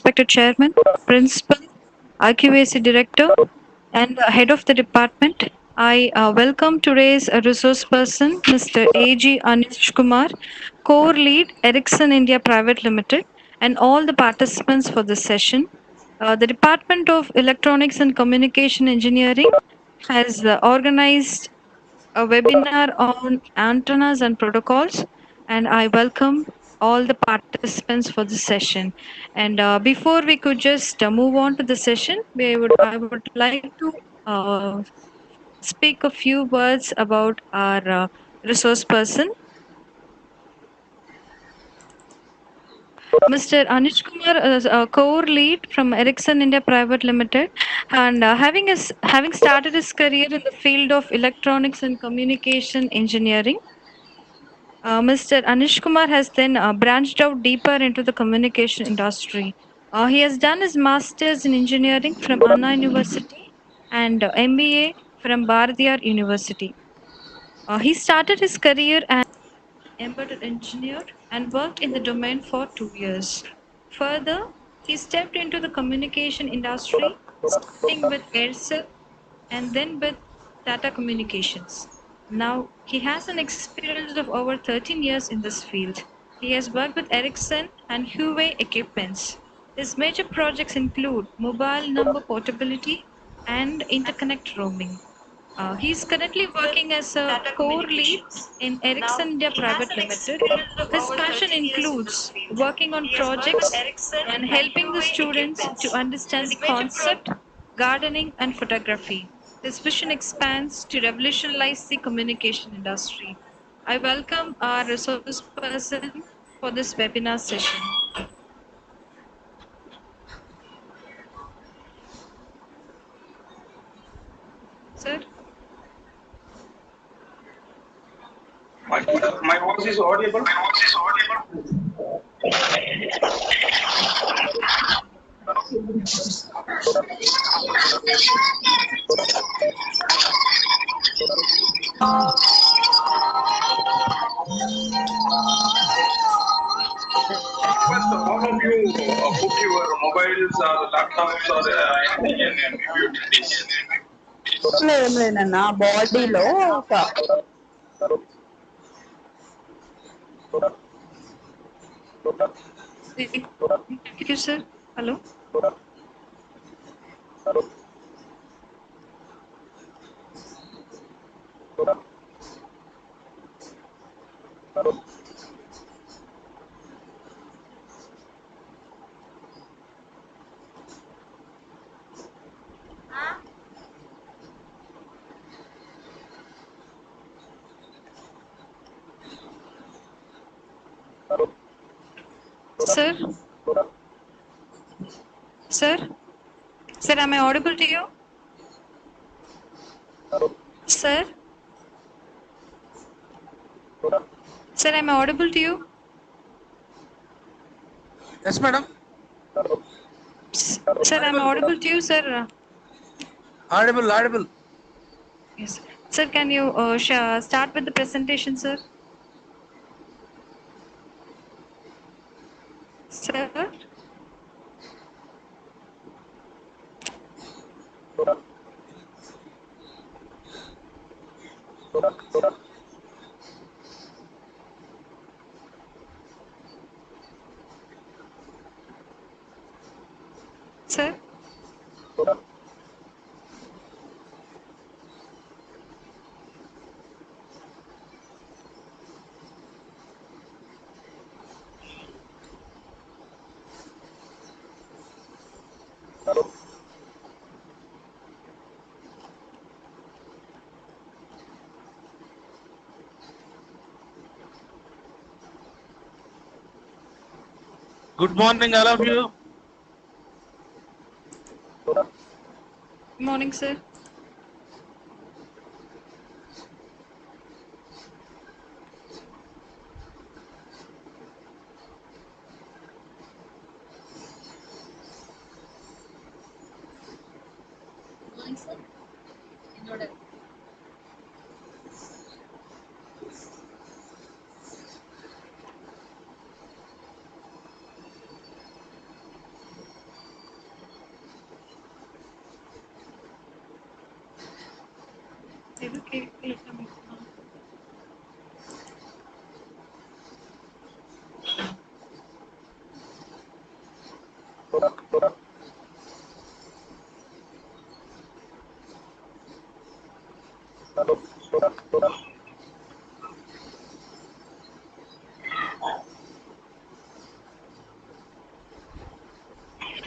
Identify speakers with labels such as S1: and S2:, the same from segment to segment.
S1: respected Chairman, Principal, RQAC Director, and Head of the Department, I welcome today's resource person, Mr. A.G. Anish Kumar, Core Lead, Ericsson India Private Limited, and all the participants for this session. The Department of Electronics and Communication Engineering has organized a webinar on antennas and protocols, and I welcome all the participants for this session. And before we could just move on to the session, I would like to speak a few words about our resource person, Mr. Anish Kumar is a core lead from Ericsson India Private Limited, and having started his career in the field of electronics and communication engineering. Mr. Anish Kumar has then branched out deeper into the communication industry. He has done his master's in engineering from Anna University and MBA from Bharatiyar University. He started his career as an embedded engineer and worked in the domain for 2 years. Further, he stepped into the communication industry, starting with Aircel and then with Tata Communications. Now, he has an experience of over 13 years in this field. He has worked with Ericsson and Huawei equipments. His major projects include mobile number portability and interconnect roaming. He is currently working as a core lead in Ericsson India Private Limited. His passion includes working on projects and helping the students to understand the concept, gardening, and photography. His vision expands to revolutionize the communication industry. I welcome our resource person for this webinar session. Sir?
S2: My voice is audible. First, all of you put your mobiles or laptops or anything in mute, please.
S3: లేదన్నా బాడీలో ఒక
S1: Thank you, sir. Hello? Sir? Sir? Sir, am I audible to you? Sir? Sir, am I audible to you?
S4: Yes, madam.
S1: Sir, am I audible to you, sir?
S4: Audible.
S1: Yes. Sir, can you start with the presentation, sir? Sir? Sir?
S4: Good morning, all of you.
S1: Good morning, sir. Okay, let me.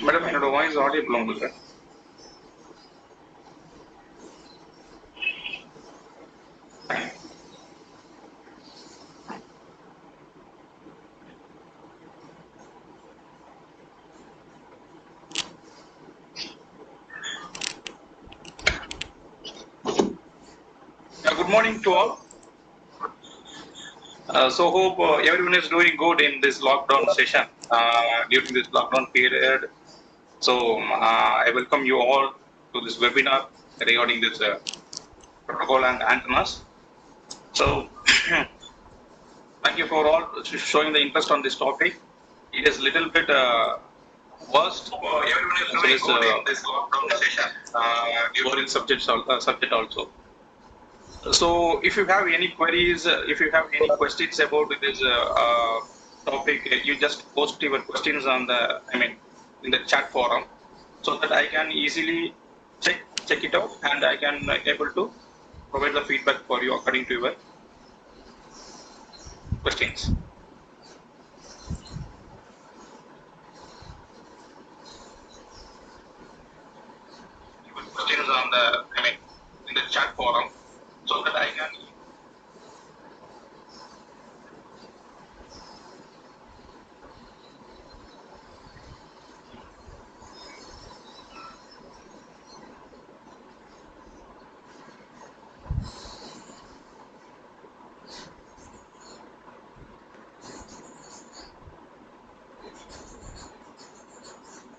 S2: Madam, என்னோட voice audible உங்களுக்கு? Good morning to all. So hope everyone is doing good in this lockdown session during this lockdown period. So I welcome you all to this webinar regarding this protocol and antennas. So thank you for all showing the interest on this topic. It is little bit worst. Everyone is doing good in this lockdown session. Boring subject also. So if you have any queries, if you have any questions about this topic, you just post your questions on the, in the chat forum, so that I can easily check it out, and I can able to provide the feedback for you according to your questions. Questions on the, in the chat forum, so that I can.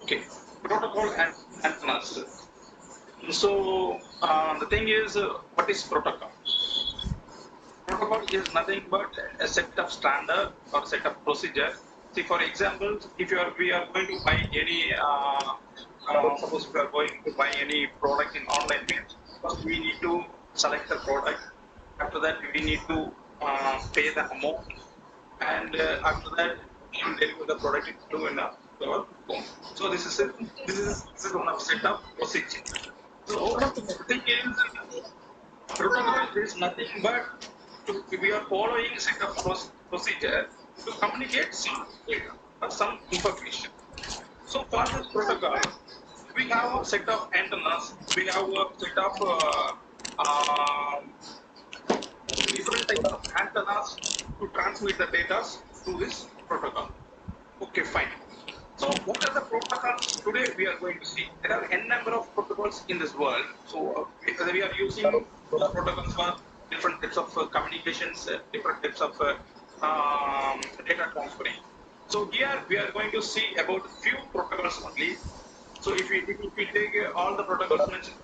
S2: Okay, protocol and antennas. So the thing is, what is protocol? Protocol is nothing but a set of standard or set of procedure. See, for example, if we are going to buy any, suppose we are going to buy any product in online means, first we need to select the product. After that, we need to pay the amount, and after that, we will deliver the product to our home. So this is one of set of procedure. So the thing is, protocol is nothing but we are following a set of procedure to communicate some data or some information. So for this protocol, we have a set of antennas, we have a set of different types of antennas to transmit the data to this protocol. Okay, fine. So what are the protocols today we are going to see? There are n number of protocols in this world. So we are using protocols for different types of communications, different types of data transferring. So here we are going to see about few protocols only. So if we take all the protocols mentioned,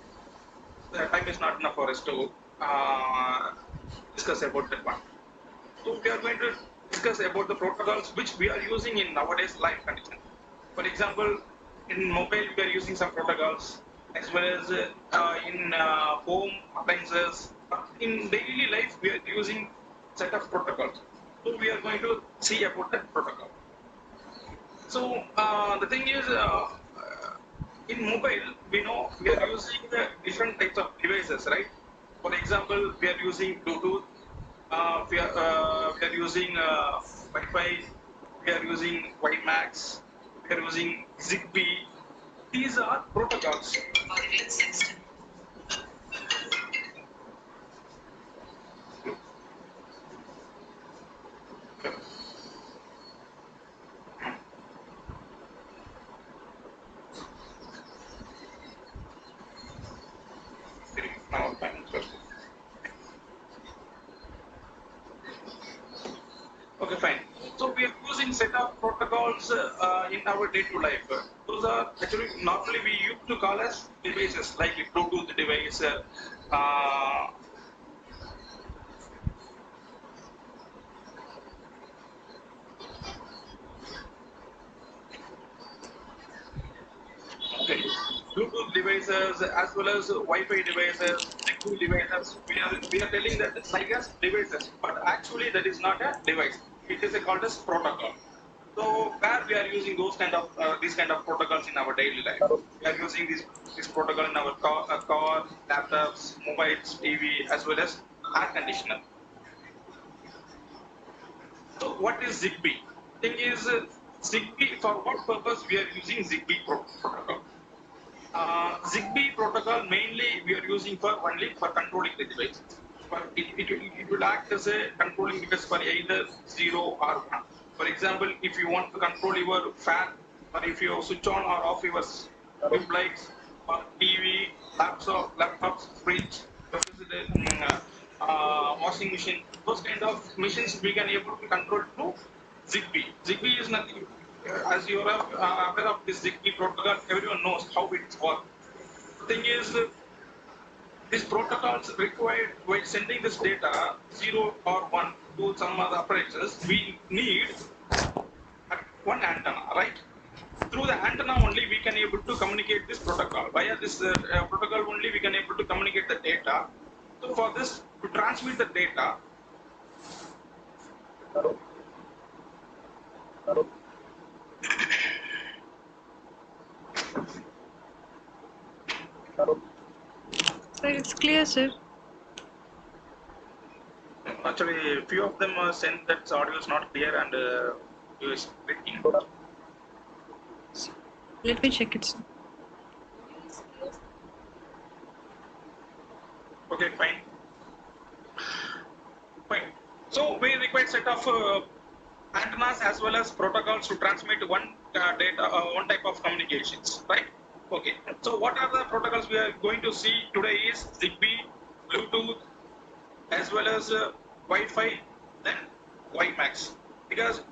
S2: the time is not enough for us to discuss about that one. So we are going to discuss about the protocols which we are using in nowadays life condition. For example, in mobile we are using some protocols, as well as in home appliances. In daily life we are using set of protocols. So we are going to see about that protocol. So the thing is, in mobile, we know we are using different types of devices, right? For example, we are using Bluetooth, we are using Wi-Fi, we are using WiMAX, we are using Zigbee. These are protocols. Okay, fine. So we are using set of protocols in our day-to-day life. Those are actually normally we used to call as devices, like Bluetooth device. Okay, Bluetooth devices as well as Wi-Fi devices, two devices. We are telling that it's like as devices, but actually that is not a device. It is called as protocol. So where we are using these kind of protocols in our daily life. We are using this protocol in our car, laptops, mobiles, TV, as well as air conditioner. So what is ZigBee? Thing is, ZigBee, for what purpose we are using ZigBee protocol? ZigBee protocol mainly we are using for only for controlling the device. But it will act as a controlling device for either 0 or 1. For example, if you want to control your fan, or if you switch on or off your tube lights, or TV, laptops, fridge, refrigerator, washing machine, those kind of machines we can able to control through ZigBee. ZigBee is nothing, as you are aware of this ZigBee protocol, everyone knows how it works. The thing is, these protocols required while sending this data 0 or 1 to some other apparatus, we need one antenna, right? Through the antenna only we can able to communicate this protocol. Via this protocol only we can able to communicate the data. So for this to transmit the data,
S1: Sir, it's clear, sir.
S2: actually few of them send that audio is not clear and you is breaking.
S1: Let me check it, sir.
S2: Okay, fine. Fine. So we require set of antennas as well as protocols to transmit one one type of communications, right? Okay. So what are the protocols we are going to see today is ZigBee, Bluetooth, as well as Wi-Fi, then WiMAX. Because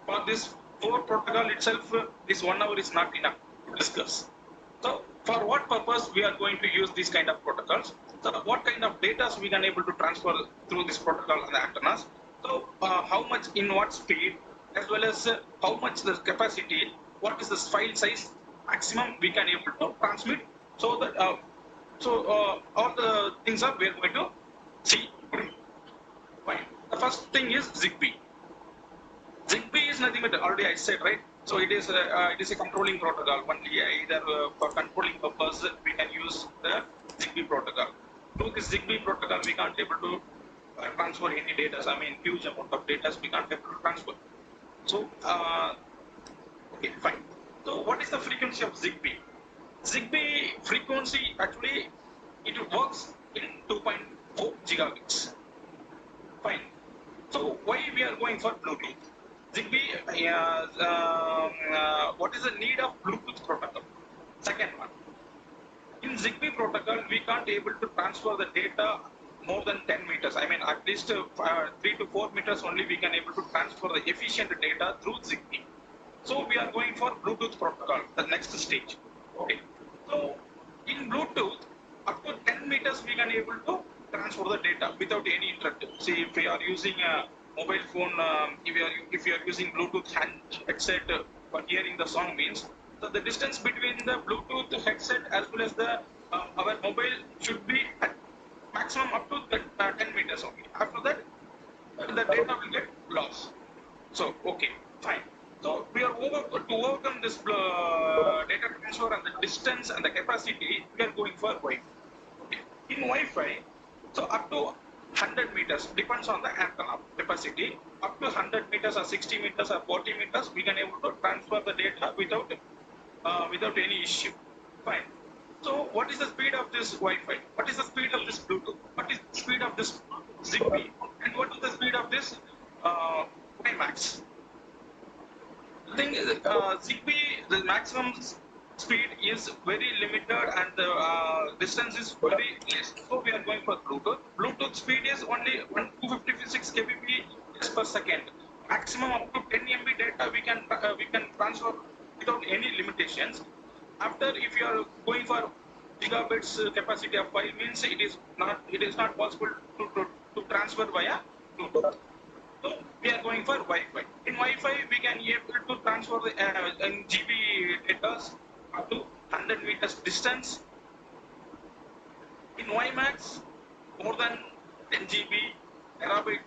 S2: for this four protocol itself, this 1 hour is not enough to discuss. So for what purpose we are going to use these kind of protocols? So what kind of data we can able to transfer through this protocol and the antennas? So how much in what speed, as well as how much the capacity, what is the file size maximum we can able to transmit. So that all the things are we are going to see. Fine. The first thing is ZigBee. ZigBee is nothing but already I said, right? So it is a controlling protocol. Only either for controlling purpose we can use the ZigBee protocol. Through this ZigBee protocol we can't able to transfer any data. I mean huge amount of data we can't able to transfer. So okay, fine. So what is the frequency of ZigBee? ZigBee frequency actually it works in 2.4 gigabits. Fine. So why we are going for Bluetooth? ZigBee, what is the need of Bluetooth protocol? Second one, in ZigBee protocol, we can't able to transfer the data more than 10 meters. I mean, at least 3 to 4 meters only we can able to transfer the efficient data through ZigBee. So we are going for Bluetooth protocol, the next stage. Okay. So in Bluetooth, up to 10 meters we can able to transfer the data without any interrupt. See, if we are using a mobile phone, if you are using Bluetooth headset for hearing the song means, so the distance between the Bluetooth headset as well as the our mobile should be at maximum up to 10 meters only. After that, the data will get lost. So okay, fine. So we are to overcome this data transfer and the distance and the capacity, we are going for Wi-Fi. Okay. In Wi-Fi, so up to 100 meters depends on the antenna capacity. Up to 100 meters or 60 meters or 40 meters, we can able to transfer the data without any issue. Fine. So what is the speed of this Wi-Fi? What is the speed of this Bluetooth? What is the speed of this ZigBee? And what is the speed of this WiMAX? The thing is, ZigBee, the maximum speed is very limited and the distance is very less. So we are going for Bluetooth. Bluetooth speed is only 256 kbps per second. Maximum up to 10 MB data we can transfer without any limitations. After, if you are going for gigabits capacity of 5 means it is not possible to transfer via Bluetooth. So we are going for Wi-Fi. In Wi-Fi, we can able to transfer the in GB data up to 100 meters distance. In WiMAX, more than 10 GB terabyte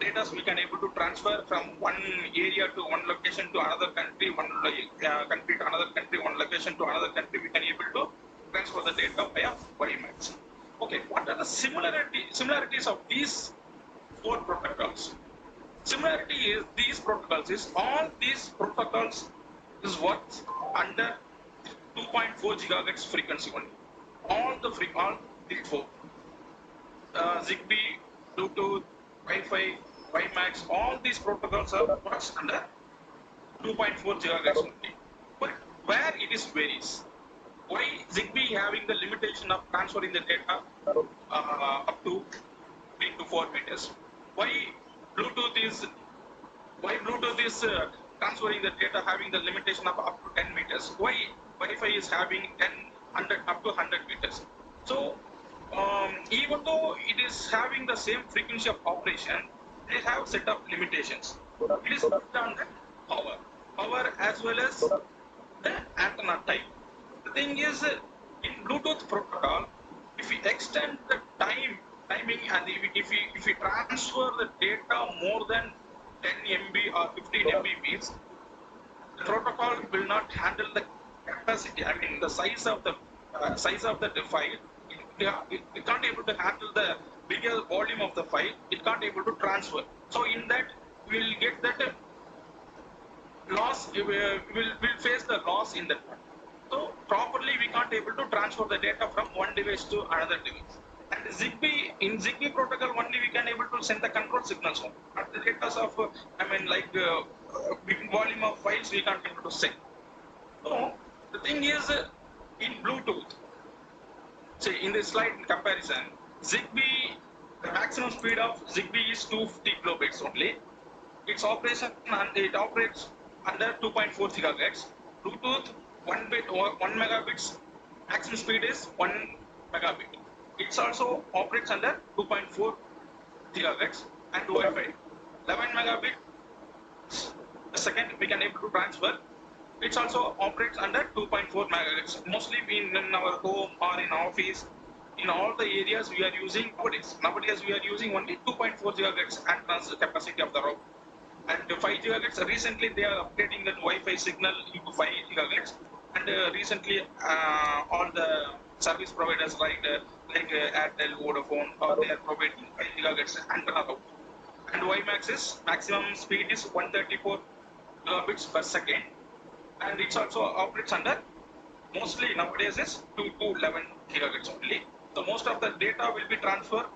S2: data we can able to transfer from one area to one location to another country, country to another country, one location to another country. We can able to transfer the data via WiMAX. Okay, what are the similarities of these four protocols? Similarity is these protocols is all these protocols is works under 2.4 gigahertz frequency only. All the four. Zigbee, Bluetooth, Wi-Fi, WiMAX, all these protocols are works under 2.4 gigahertz only. But where it is varies. Why Zigbee having the limitation of transferring the data up to 3 to 4 meters? Why Bluetooth is transferring the data having the limitation of up to 10 meters? Why Wi-Fi is having 100 up to 100 meters? So even though it is having the same frequency of operation, they have set up limitations. It is on the power as well as the antenna type. The thing is, in Bluetooth protocol, if we extend the timing, and if we transfer the data more than 10 MB or 15 MB means, the protocol will not handle the capacity. I mean, the size of the file. It can't able to handle the bigger volume of the file. It can't able to transfer. So in that, we'll get that loss. We'll face the loss in that one. So properly, we can't able to transfer the data from one device to another device. And in Zigbee protocol only we can able to send the control signals home. At the data of big volume of files we can't able to send. So the thing is, in Bluetooth, say in this slide in comparison, Zigbee, the maximum speed of Zigbee is 250 kilobits only. Its operation and it operates under 2.4 gigahertz. Bluetooth 1 megabits, maximum speed is 1 megabit. It also operates under 2.4 gigahertz, and Wi-Fi 11 megabits a second we can able to transfer. It also operates under 2.4 megahertz. Mostly in our home or in office, in all the areas we are using nowadays. Nowadays we are using only 2.4 gigahertz antenna capacity of the route. And 5 gigahertz, recently they are updating that Wi-Fi signal into 5 gigahertz. And recently all the service providers like Airtel, Vodafone, they are providing 5 gigahertz antenna route. And WiMAX is maximum speed is 134 kilobits per second. And it also operates under, mostly nowadays is 2 to 11 gigahertz only. So most of the data will be transferred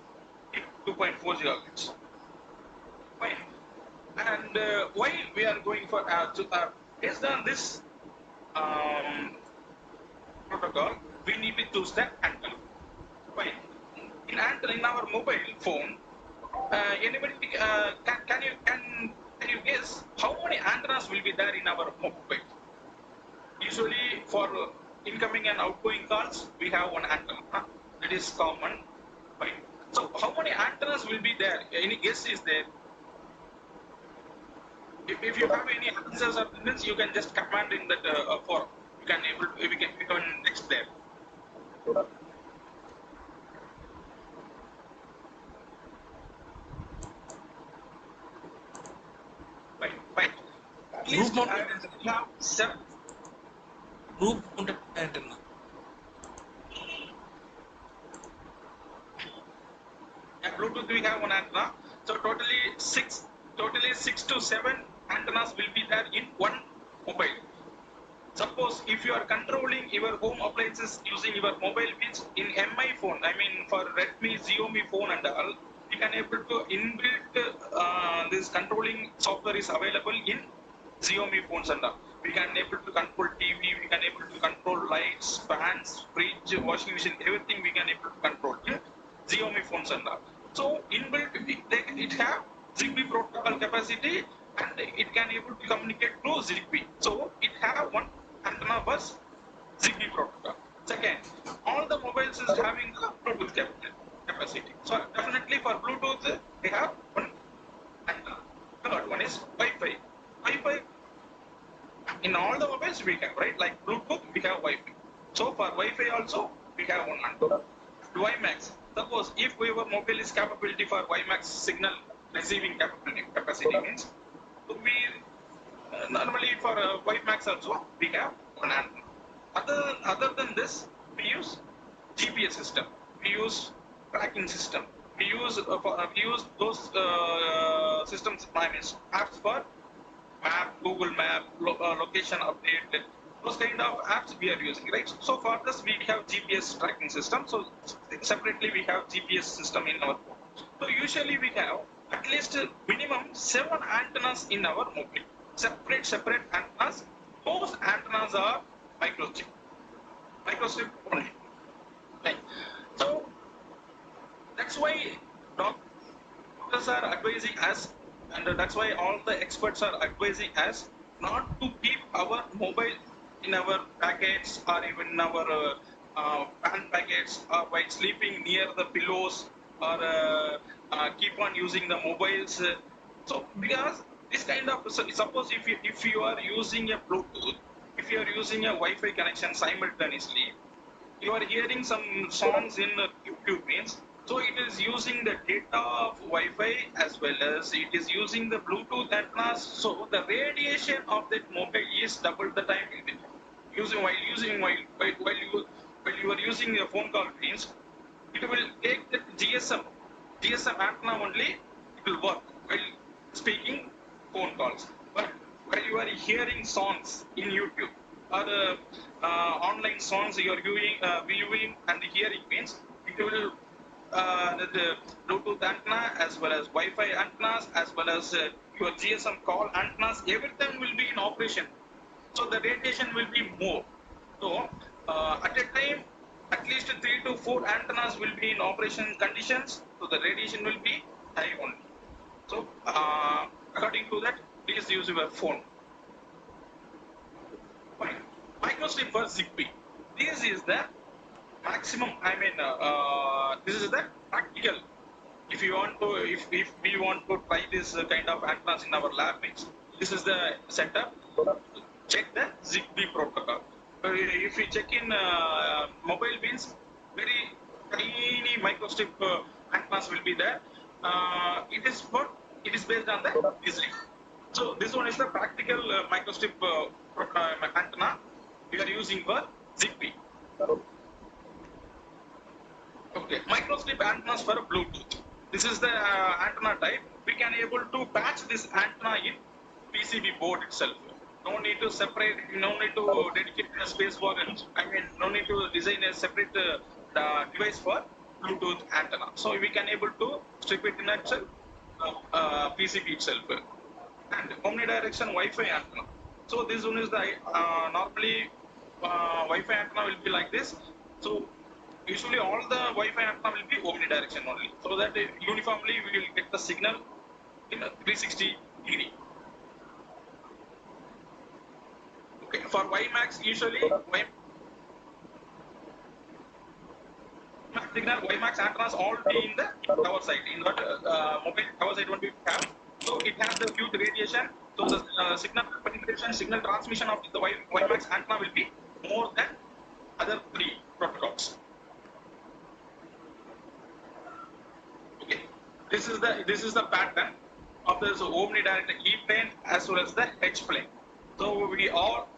S2: in 2.4 gigahertz. Fine. And why we are going for based on this protocol, we need to choose the antenna. Fine. In our mobile phone, anybody can you guess how many antennas will be there in our mobile? Usually for incoming and outgoing calls, we have one antenna. It is common. Fine. So how many antennas will be there? Any guess is there? If you have any answers or things, you can just command in that forum. You can we can next there. Fine. At least
S4: Roof
S2: we have 7.
S4: Roof mounted antenna.
S2: Bluetooth we have one antenna. So totally six to 7 antennas will be there in one mobile. Suppose if you are controlling your home appliances using your mobile, which in MI phone, I mean for Redmi, Xiaomi phone and all, we can able to inbuilt this controlling software is available in Xiaomi phones and all. We can able to control TV, we can able to control lights, fans, fridge, washing machine, everything we can able to control in Xiaomi phones and all. So inbuilt it have Zigbee protocol capacity and it can able to communicate through Zigbee. So it have one antenna bus Zigbee protocol. Second, all the mobiles is having the Bluetooth capacity. So definitely for Bluetooth they have one antenna. Third one is Wi-Fi. Wi-Fi in all the mobiles we have, right? Like Bluetooth we have Wi-Fi. So for Wi-Fi also we have one antenna. WiMAX. Suppose if our mobile is capability for WiMAX signal receiving capacity means, we normally for WiMAX also we have one antenna. Other than this, we use GPS system. We use tracking system. We use those systems. I mean apps for map, Google Map, location update, those kind of apps we are using, right? So for this we have GPS tracking system. So separately we have GPS system in our phone. So usually we have at least minimum 7 antennas in our mobile. Separate antennas. Those antennas are microchip. Microchip only. Right. So that's why doctors are advising us, and that's why all the experts are advising us not to keep our mobile in our packets or even in our pan packets or while sleeping near the pillows or keep on using the mobiles. So because this kind of suppose if you are using a Bluetooth, if you are using a Wi-Fi connection simultaneously, you are hearing some songs in YouTube means, so it is using the data of Wi-Fi as well as it is using the Bluetooth antennas. So the radiation of that mobile is double the time while you are using your phone call means it will take the GSM antenna only, it will work while speaking phone calls. But while you are hearing songs in YouTube or online songs you are viewing and hearing means it will the Bluetooth antenna as well as Wi-Fi antennas as well as your GSM call antennas, everything will be in operation. So the radiation will be more. So at a time, at least 3 to 4 antennas will be in operation conditions. So the radiation will be high only. So according to that, please use your phone. Fine. Microstrip for Zigbee. This is the maximum. I mean, this is the practical. If you want to, if we want to try this kind of antennas in our lab, means this is the setup. Check the Zigbee protocol. If we check in mobile means very tiny microstrip antennas will be there. It is based on the Zigbee. So this one is the practical microstrip antenna we are using for Zigbee. Okay, microstrip antennas for Bluetooth. This is the antenna type. We can able to patch this antenna in PCB board itself. No need to separate. No need to dedicate a space for it. I mean, no need to design a separate device for Bluetooth antenna. So we can able to strip it in itself, PCB itself, and omnidirection Wi-Fi antenna. So this one is the normally Wi-Fi antenna will be like this. So usually all the Wi-Fi antenna will be omnidirection only, so that uniformly we will get the signal in a 360 degree. Okay, for WiMAX usually WiMAX antennas all be in the tower side. In that mobile tower side only we have. So it has the huge radiation. So the signal penetration, signal transmission of the WiMAX antenna will be more than other 3 protocols. Okay, this is the pattern of this omnidirectional E plane as well as the H plane. So we all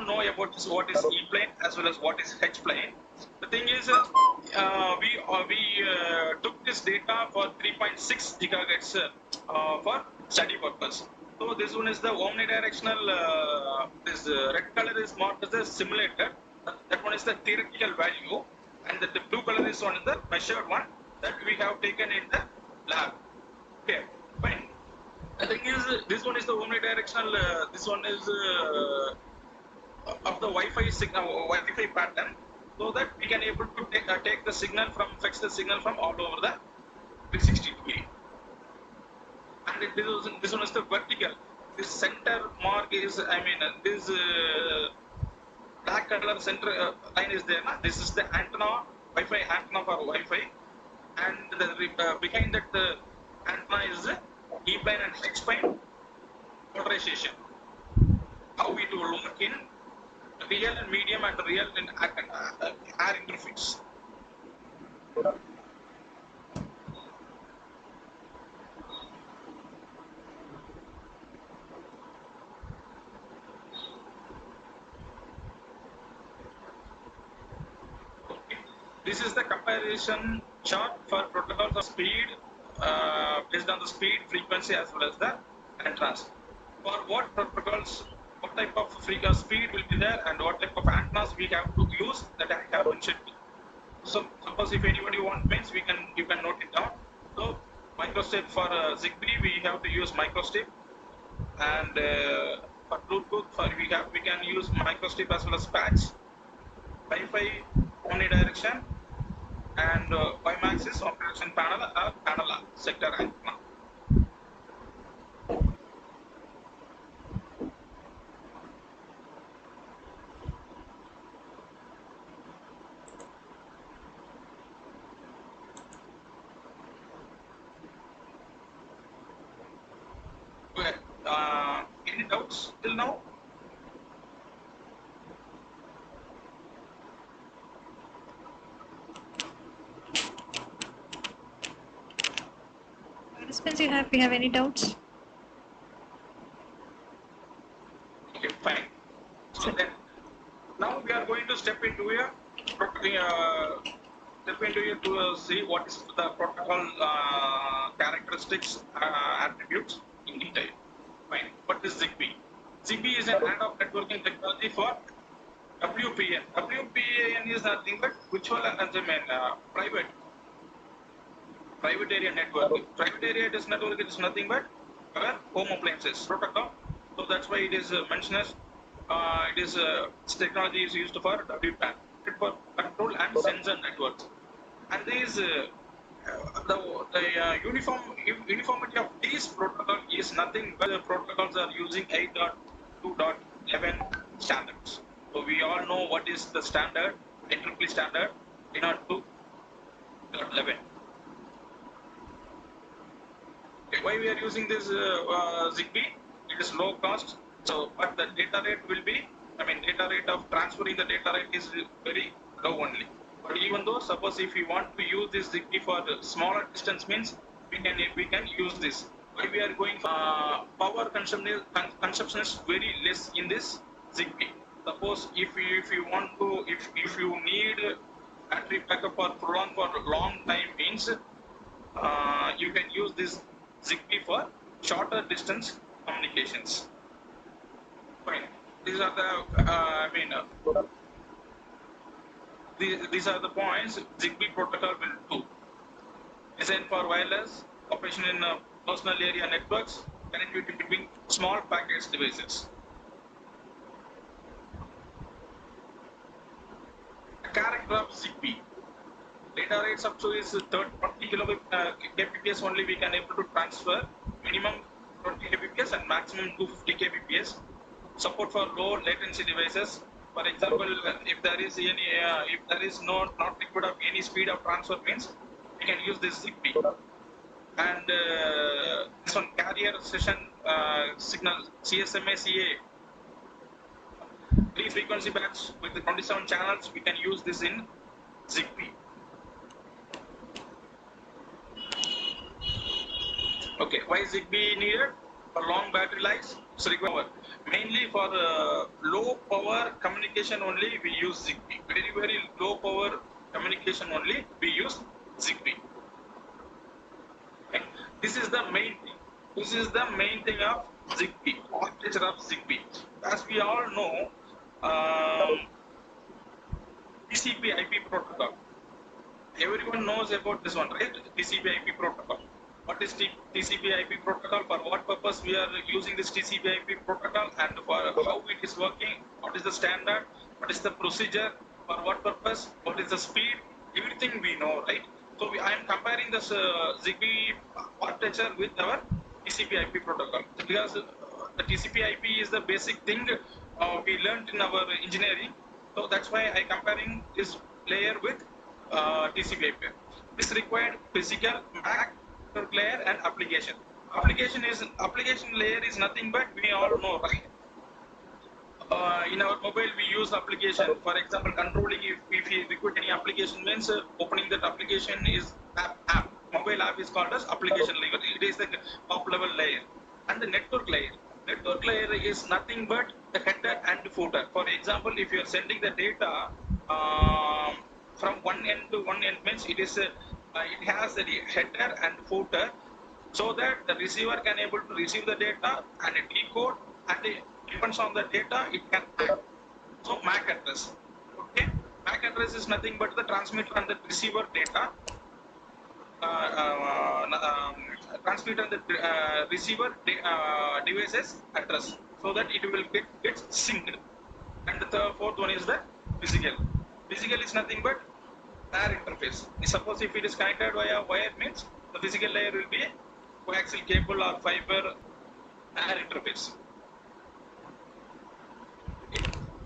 S2: know about this, what is E plane as well as what is H plane. The thing is, we took this data for 3.6 gigahertz for study purpose. So this one is the omnidirectional. This red color is marked as the simulator. That one is the theoretical value, and the blue color is one is the measured one that we have taken in the lab. Okay, fine. The thing is, this one is the omnidirectional. This one is of the Wi-Fi signal, Wi-Fi pattern, so that we can able to take the signal from fetch the signal from all over the 360 degree. And this one is the vertical. This center mark is, I mean, this black color center line is there. This is the antenna, Wi-Fi antenna for Wi-Fi, and the behind that antenna is the E plane and H plane polarization. How it will work in real and medium and real and air interface. This is the comparison chart for protocols of speed based on the speed, frequency as well as the entrance. For what protocols, what type of speed will be there and what type of antennas we have to use, that I have mentioned. So suppose if anybody wants means you can note it down. So microstrip for Zigbee we have to use microstrip, and for Bluetooth we can use microstrip as well as patch. Wi-Fi omnidirection, and WiMAX is operation panel or panel sector antenna. Okay. Any doubts till now?
S1: Participants, you have any doubts?
S2: Okay, fine. So then, now we are going to step into a to see what is the protocol characteristics, attributes in detail. Fine. What is Zigbee? Zigbee is an ad-hoc networking technology for WPN. WPN is nothing but virtual private area network. Private area network is nothing but our home appliances protocol. So that's why it is mentioned as this technology is used for WPAN, for control and sensor networks. And these uniformity of these protocol is nothing but the protocols are using 8.2.11 standards. So we all know what is the standard, IEEE standard, 8.2.11. Why we are using this Zigbee? It is low cost, so but the data rate will be, data rate of transferring the data rate is very low only. But even though, suppose if we want to use this Zigbee for the smaller distance means, we can use this. Why we are going for power consumption is very less in this Zigbee. Suppose if you need battery backup for prolonged for a long time means, you can use this Zigbee for shorter distance communications. Fine. These are the these are the points Zigbee protocol will do. Designed for wireless operation in personal area networks, connectivity between small package devices. The character of Zigbee. Data rates up to is 30 kbps only we can able to transfer, minimum 20 kbps and maximum 250 kbps. Support for low latency devices. For example, if there is not required of any speed of transfer means, we can use this Zigbee. And this one carrier session signal CSMA CA 3 frequency bands with the 27 channels, we can use this in Zigbee. Okay, why is Zigbee needed? For long battery lives, so require mainly for low power communication only we use Zigbee. Very low power communication only we use Zigbee. Okay. This is the main thing. This is the main thing of Zigbee, architecture of Zigbee. As we all know, TCP/IP protocol. Everyone knows about this one, right? TCP/IP protocol. What is TCP/IP protocol? For what purpose we are using this TCP/IP protocol, and for how it is working? What is the standard? What is the procedure? For what purpose? What is the speed? Everything we know, right? So I am comparing this Zigbee architecture with our TCP/IP protocol, because the TCP/IP is the basic thing we learned in our engineering. So that's why I comparing this layer with TCP/IP. This required physical, MAC, layer and application. Application layer is nothing but we all know, right? in our mobile we use application. For example, controlling if you require any application means opening that application is app. Mobile app is called as application layer. It is the top level layer. And the network layer. Network layer is nothing but the header and footer. For example, if you are sending the data from one end to one end means it is it has the header and footer, so that the receiver can able to receive the data and decode, and it depends on the data it can act. So MAC address. Okay, MAC address is nothing but the transmitter and the receiver data. Transmitter and the receiver devices address, so that it will get synced. And the fourth one is the physical. Physical is nothing but air interface. Suppose if it is connected via wire means the physical layer will be coaxial cable or fiber air interface.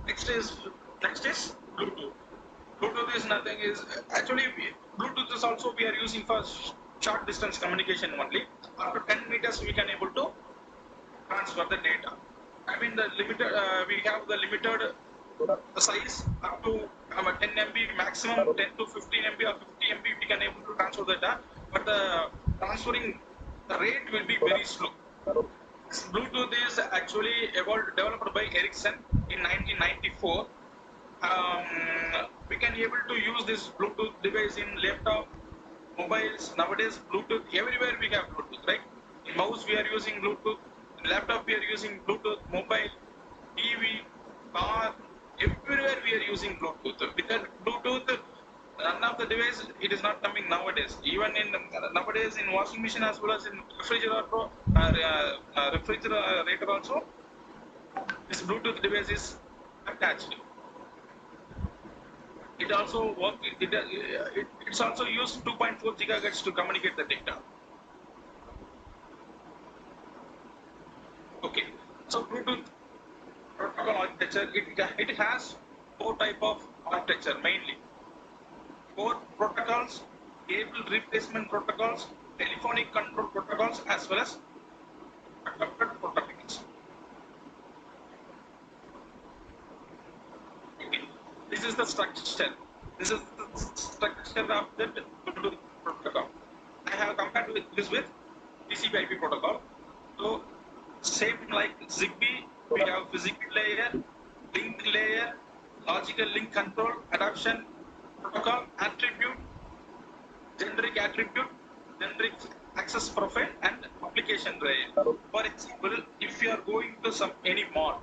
S2: Next is Bluetooth. Bluetooth is nothing is actually Bluetooth is also we are using for short distance communication only. After 10 meters we can able to transfer the data. I mean the limited we have the limited size up to 10 MB maximum 10 to 15 MB or 50 MB we can able to transfer the data, but the transferring rate will be very slow. Bluetooth is actually developed by Ericsson in 1994. We can able to use this Bluetooth device in laptop, mobiles. Nowadays, Bluetooth everywhere we have Bluetooth, right? In mouse we are using Bluetooth. In laptop we are using Bluetooth. Mobile, TV, car, everywhere we are using Bluetooth. Without Bluetooth, none of the device it is not coming nowadays. Even in nowadays in washing machine as well as in refrigerator also, this Bluetooth device is attached. It also work. It's also used 2.4 gigahertz to communicate the data. Okay, so Bluetooth protocol architecture it has four type of architecture mainly. Four protocols: cable replacement protocols, telephonic control protocols, as well as adapted protocols. Okay. This is the structure. This is the structure of the Bluetooth protocol. I have compared with this with TCP/IP protocol. So same like Zigbee, we have physical layer, link layer, logical link control, adaptation protocol, attribute, generic access profile, and application layer. For example, if you are going to any mall,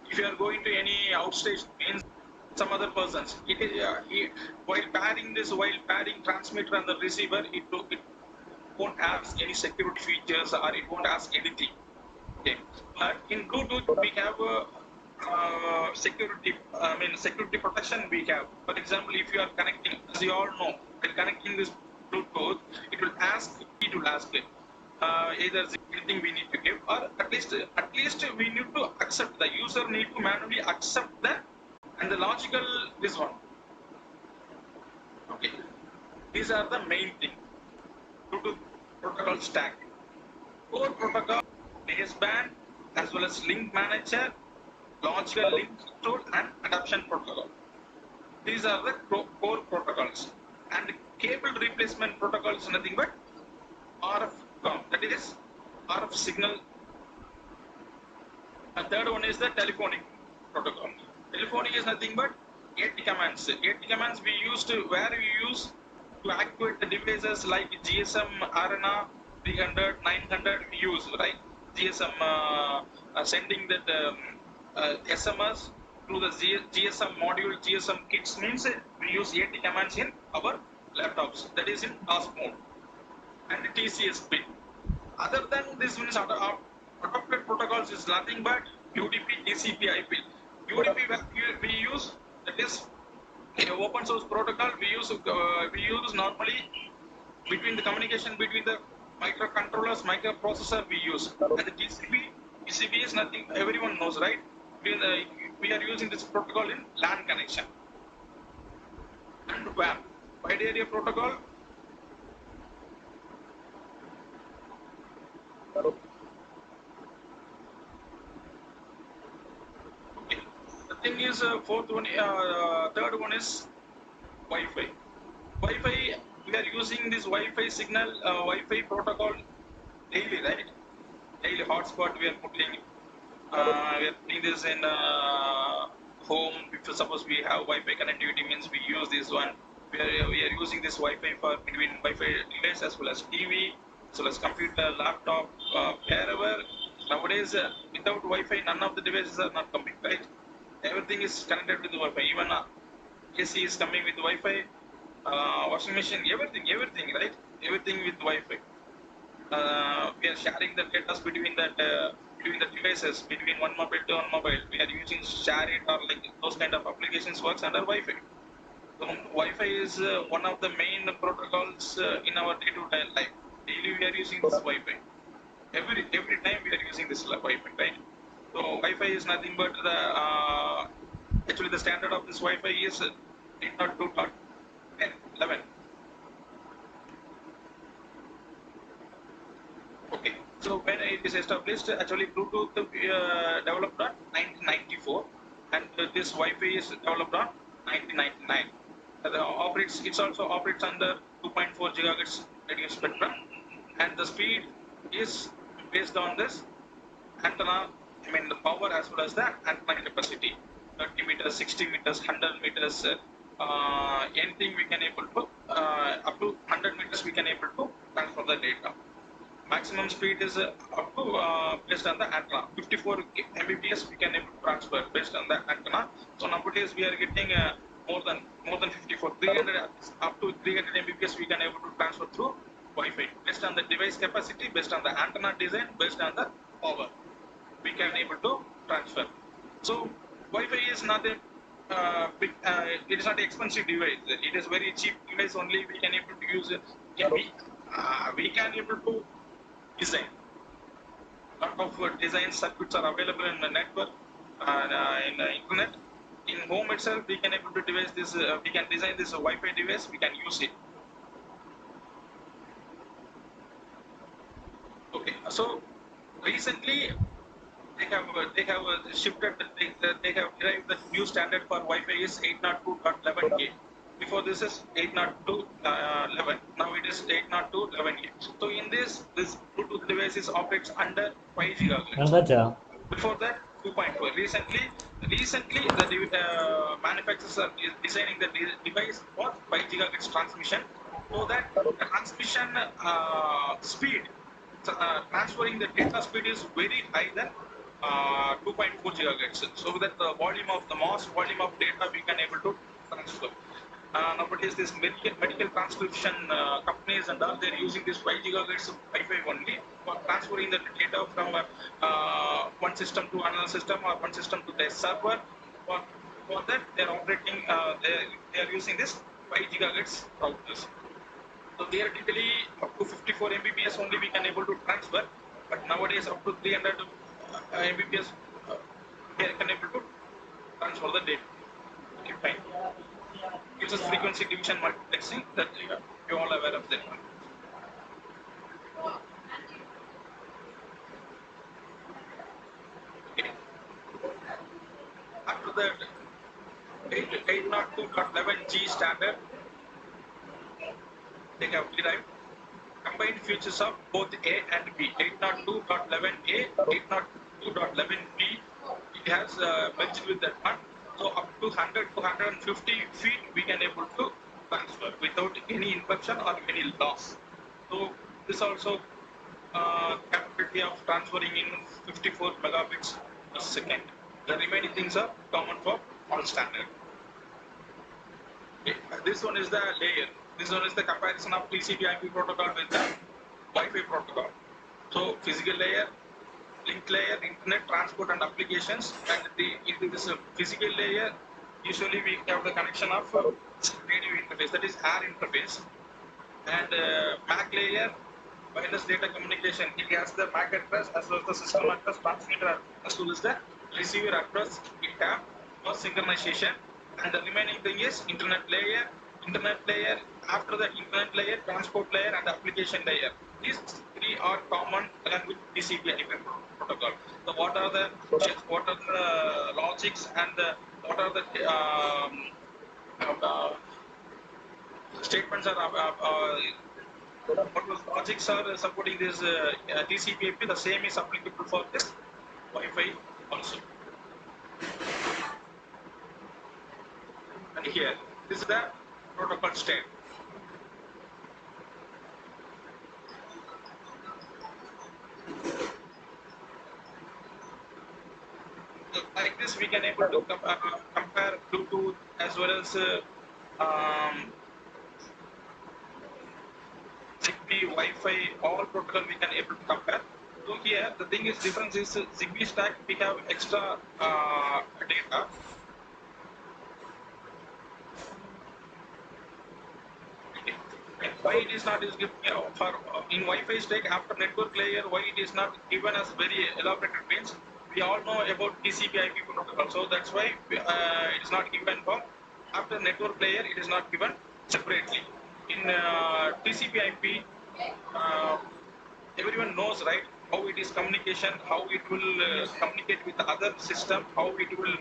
S2: if you are going to any outstation means some other persons, while pairing transmitter and the receiver, it won't ask any security features or it won't ask anything. Okay, but in Bluetooth we have security protection we have. For example, if you are connecting, as you all know, when connecting this Bluetooth, it will ask either anything we need to give, or at least we need to accept, the user need to manually accept that, and the logical this one. Okay, these are the main thing. Bluetooth protocol stack. Core protocol, baseband, as well as link manager, logical link control, and adaptation protocol. These are the core protocols. And cable replacement protocol is nothing but RF COM, that is RF signal. And third one is the telephonic protocol. Telephonic is nothing but 80 commands. 80 commands we use to activate the devices like GSM, RNA, 300, 900 we use, right? GSM sending that SMS through the GSM module, GSM kits means we use 80 commands in our laptops, that is in task mode, and TCS pin. Other than this means adopted protocols is nothing but UDP, TCP, IP. UDP we use, that is open source protocol we use normally between the communication between the microcontrollers, microprocessor we use. And the TCP is nothing, everyone knows, right? We are using this protocol in LAN connection. And WAN, wide area protocol. Okay. is third one is Wi-Fi. Wi-Fi, we are using this Wi-Fi signal, Wi-Fi protocol daily, right? Daily hotspot we are putting. We are putting this in home. If suppose we have Wi-Fi connectivity, means we use this one. We are using this Wi-Fi for between Wi-Fi device as well as TV, as well as computer, laptop, wherever. Nowadays, without Wi-Fi, none of the devices are not coming, right? Everything is connected with Wi-Fi. Even AC is coming with Wi-Fi. Washing machine, everything, right? Everything with Wi-Fi. We are sharing the data between the devices, between one mobile to one mobile. We are using share it or like those kind of applications works under Wi-Fi. So Wi-Fi is one of the main protocols in our day-to-day life. Daily we are using this Wi-Fi. Every time we are using this Wi-Fi, right? So Wi-Fi is nothing but the actually the standard of this Wi-Fi is 802.11. Okay, so when it is established, actually Bluetooth developed on 1994, and this Wi-Fi is developed on 1999. It also operates under 2.4 gigahertz radio spectrum, and the speed is based on this antenna. I mean the power as well as the antenna capacity. 30 meters, 60 meters, 100 meters. Anything we can able to up to 100 meters we can able to transfer the data. Maximum speed is up to based on the antenna. 54 Mbps we can able to transfer based on the antenna. So nowadays we are getting more than 54, 300 up to 300 Mbps we can able to transfer through Wi-Fi based on the device capacity, based on the antenna design, based on the power we can able to transfer. So Wi-Fi is not a big, it is not an expensive device. It is very cheap device only. We can able to use it. We can able to design. Lot of design circuits are available in the network in the internet. In home itself, we can able to devise this. We can design this Wi-Fi device. We can use it. Okay. So recently, they have shifted. They have derived the new standard for Wi-Fi is 802.11a. Before this is 802.11. Now it is 802.11a. So in this Bluetooth device is operates under 5 gigahertz. Before that 2.4. Recently the manufacturers are designing the device for 5 gigahertz transmission, so that the transmission speed, transferring the data speed is very high than 2.4 gigahertz, so that the volume of the mass volume of data we can able to transfer. Nowadays, this medical transcription companies and all, they're using this 5 gigahertz Wi-Fi only for transferring the data from one system to another system or one system to their server. For that, they're operating, they are using this 5 gigahertz routers. So theoretically, up to 54 Mbps only we can able to transfer, but nowadays up to 300 Mbps we can able to transfer the data. Okay, fine. Uses frequency division multiplexing, that you all aware of that one. Okay. After that, 802.11g standard, they have derived combined features of both A and B. 802.11a, 802.11b, it has merged with that one. So up to 100 to 150 feet we can able to transfer without any interruption or any loss. So this also capability of transferring in 54 megabits per second. The remaining things are common for all standard. Okay. This one is the layer. This one is the comparison of TCP/IP protocol with the Wi-Fi protocol. So physical layer, link layer, internet, transport and applications. And into this physical layer, usually we have the connection of radio interface, that is air interface. And MAC layer, wireless data communication. It has the MAC address as well as the system address, transmitter address, as well as the receiver address. It have for synchronization. And the remaining thing is internet layer. Internet layer, after the internet layer, transport layer and application layer. These three are common along with TCP/IP protocol. So what are the logics and the what are the uh, statements are what was logics are supporting this TCP/IP. The same is applicable for this Wi-Fi also. And here, this is the protocol state. Like this, we can able to compare Bluetooth as well as Zigbee, Wi-Fi, all protocol we can able to compare. So here, the thing is difference is Zigbee stack we have extra data. Why it is not is given for in Wi-Fi stack after network layer? Why it is not given as very elaborated means we all know about TCP/IP protocol, so that's why it is not given for after network layer. It is not given separately. In TCP/IP, everyone knows, right, how it is communication, how it will communicate with the other system, how it will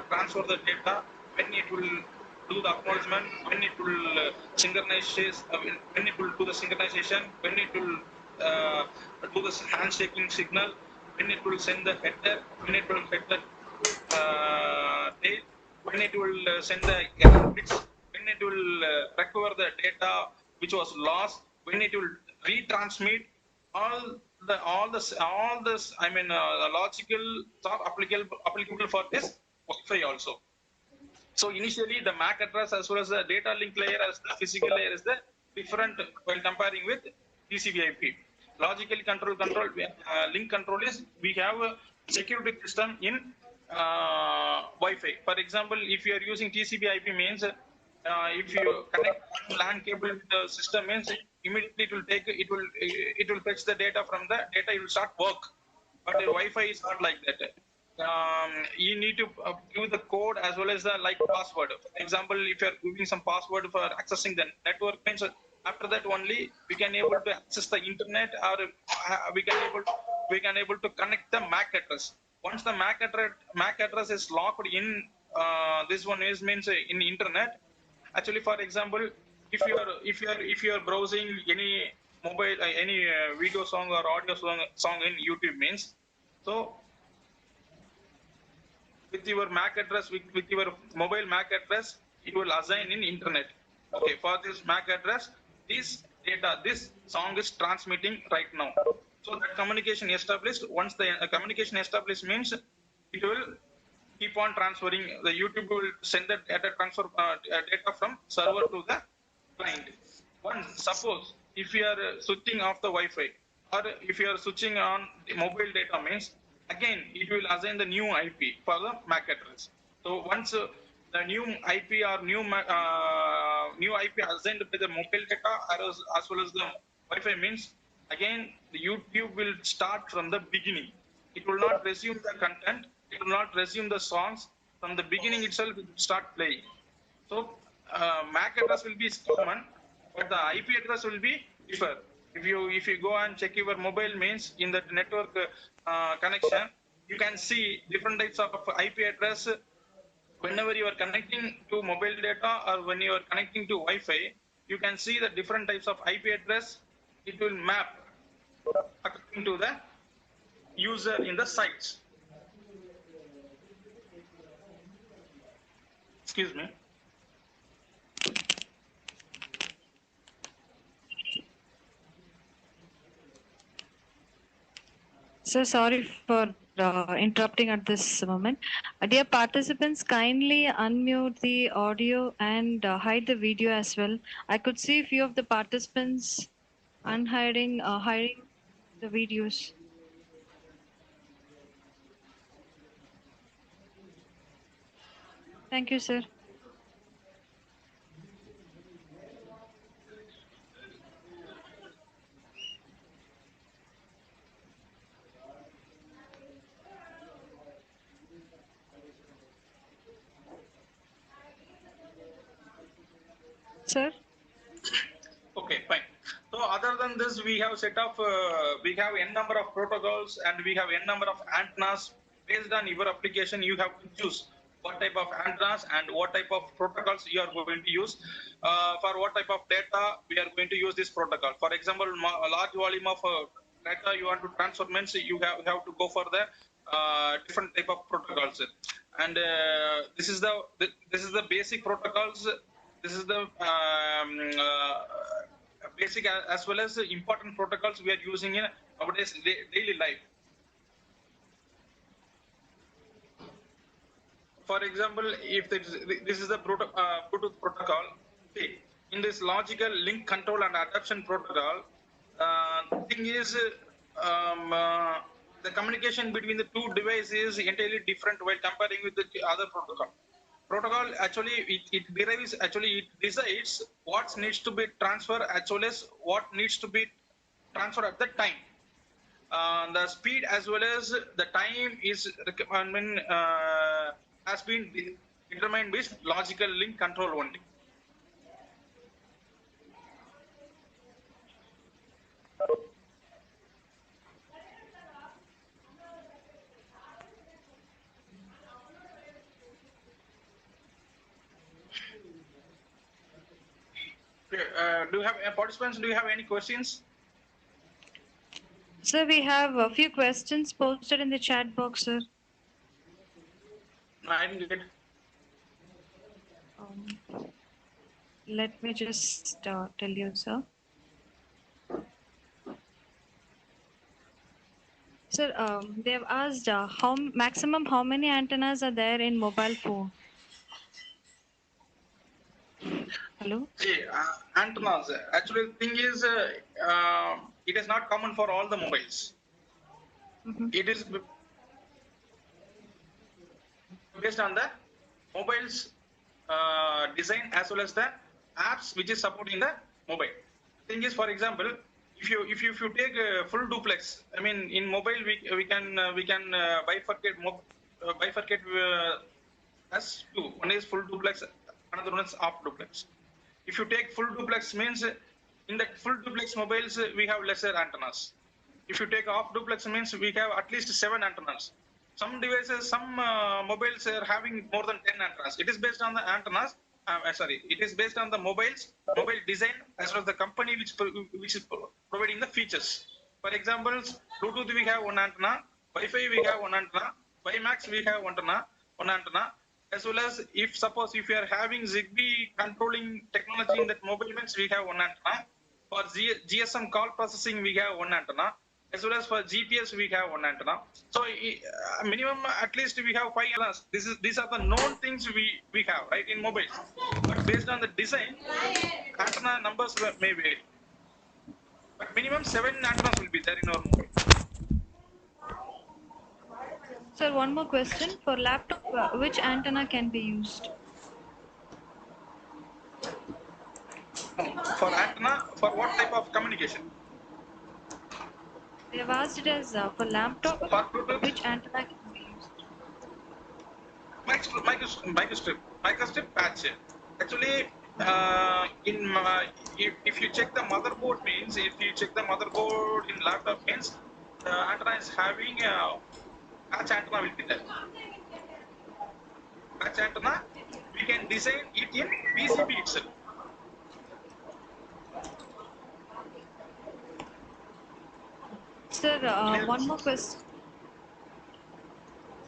S2: transfer the data, when it will do the acknowledgement, when it will synchronize, when it will do the synchronization, when it will do the handshaking signal, when it will send the header, when it will get the tail, when it will send the error bits, when it will recover the data which was lost, when it will retransmit, all this I mean logical are applicable for this Wi-Fi also. So initially the MAC address as well as the data link layer as the physical layer is the different while comparing with TCP/IP. Logically control link control is we have a security system in Wi-Fi. For example, if you are using TCP/IP means if you connect one LAN cable with the system means immediately it will fetch the data from the data, it will start work. But Wi-Fi is not like that. You need to give the code as well as the like password. For example, if you are giving some password for accessing the network, means after that only we can able to access the internet, or we can able to connect the MAC address. Once the MAC address is locked in, this one is means in internet. Actually, for example, if you are browsing any mobile any video song or audio song in YouTube means, so with your MAC address, with your mobile MAC address, it will assign in internet. Okay, for this MAC address, this data, this song is transmitting right now. So that communication established. Once the communication established means it will keep on transferring. The YouTube will send the data transfer data from server to the client. Once suppose if you are switching off the Wi-Fi, or if you are switching on the mobile data means again it will assign the new IP for the MAC address. So once the new IP or new IP assigned by the mobile data as well as the Wi-Fi means again the YouTube will start from the beginning. It will not resume the content. It will not resume the songs from the beginning itself. It will start playing. So MAC address will be common, but the IP address will be differ. If you go and check your mobile means in that network connection, you can see different types of IP address. Whenever you are connecting to mobile data or when you are connecting to Wi-Fi, you can see the different types of IP address. It will map according to the user in the sites. Excuse me.
S1: So sorry for interrupting at this moment. Dear participants, kindly unmute the audio and hide the video as well. I could see a few of the participants hiding the videos. Thank you, sir. Sir?
S2: Okay, fine. So other than this, we have set up, we have n number of protocols and we have n number of antennas. Based on your application, you have to choose what type of antennas and what type of protocols you are going to use. For what type of data we are going to use this protocol. For example, a large volume of data you want to transfer means you have to go for the different type of protocols. And this is the basic protocols. This is the basic as well as the important protocols we are using in nowadays daily life. For example, if this is the Bluetooth protocol, okay, in this logical link control and adaptation protocol, the thing is, the communication between the two devices is entirely different while comparing with the other protocol. Protocol actually it derives actually it decides what needs to be transferred as well as what needs to be transferred at the time. The speed as well as the time is has been determined with logical link control only. Do you have participants? Do you have any questions?
S1: Sir, we have a few questions posted in the chat box, sir.
S2: No, I didn't get.
S1: Um, Let me just tell you, sir. Sir, they have asked how many antennas are there in mobile phone? Hello?
S2: See, antennas. Actually, the thing is, it is not common for all the mobiles.
S1: Mm-hmm.
S2: It is based on the mobile's design as well as the apps which is supporting the mobile. Thing is, for example, if you take a full duplex, I mean, in mobile we can bifurcate as two. One is full duplex, another one is half duplex. If you take full duplex means in the full duplex mobiles we have lesser antennas. If you take half duplex means we have at least 7 antennas. Some devices, some mobiles are having more than 10 antennas. It is based on the antennas. It is based on the mobile design as well as the company which is providing the features. For example, Bluetooth we have one antenna, Wi-Fi we have one antenna, WiMAX we have one antenna, as well as if you are having Zigbee controlling technology in that mobile means we have one antenna. For GSM call processing we have one antenna, as well as for GPS we have one antenna. So minimum at least we have 5 antennas. These are the known things we have right in mobiles. But based on the design, antenna numbers may vary. But minimum 7 antennas will be there in our mobile.
S1: Sir, one more question. For laptop, which antenna can be used?
S2: For antenna, for what type of communication?
S1: They have asked it as for laptop,
S2: For Bluetooth,
S1: which antenna can be used?
S2: microstrip patch. Actually, if you check the motherboard means, if you check the motherboard in laptop means, the antenna is having patch antenna will be there. Patch antenna, we can design it in PCB itself.
S1: Sir, one more question.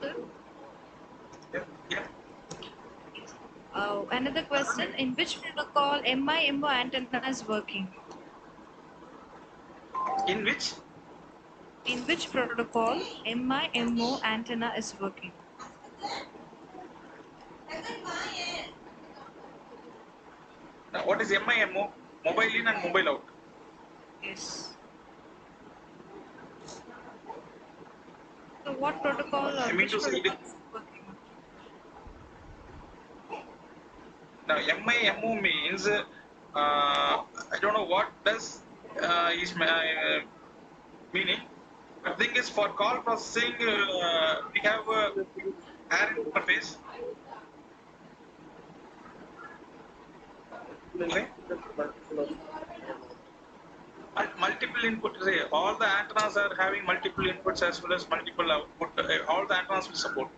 S1: Sir,
S2: Yeah.
S1: another question. In which protocol MIMO antenna is working?
S2: In which?
S1: In which protocol MIMO antenna is working?
S2: What is MIMO? Mobile in and mobile out.
S1: Yes. So what protocol
S2: I
S1: or
S2: mean
S1: which
S2: to say it
S1: protocol
S2: is.
S1: is working on?
S2: Now, MIMO means I don't know what does is meaning. But thing is, for call processing, we have air interface. Okay. Multiple input. Say, all the antennas are having multiple inputs as well as multiple output. All the antennas will support.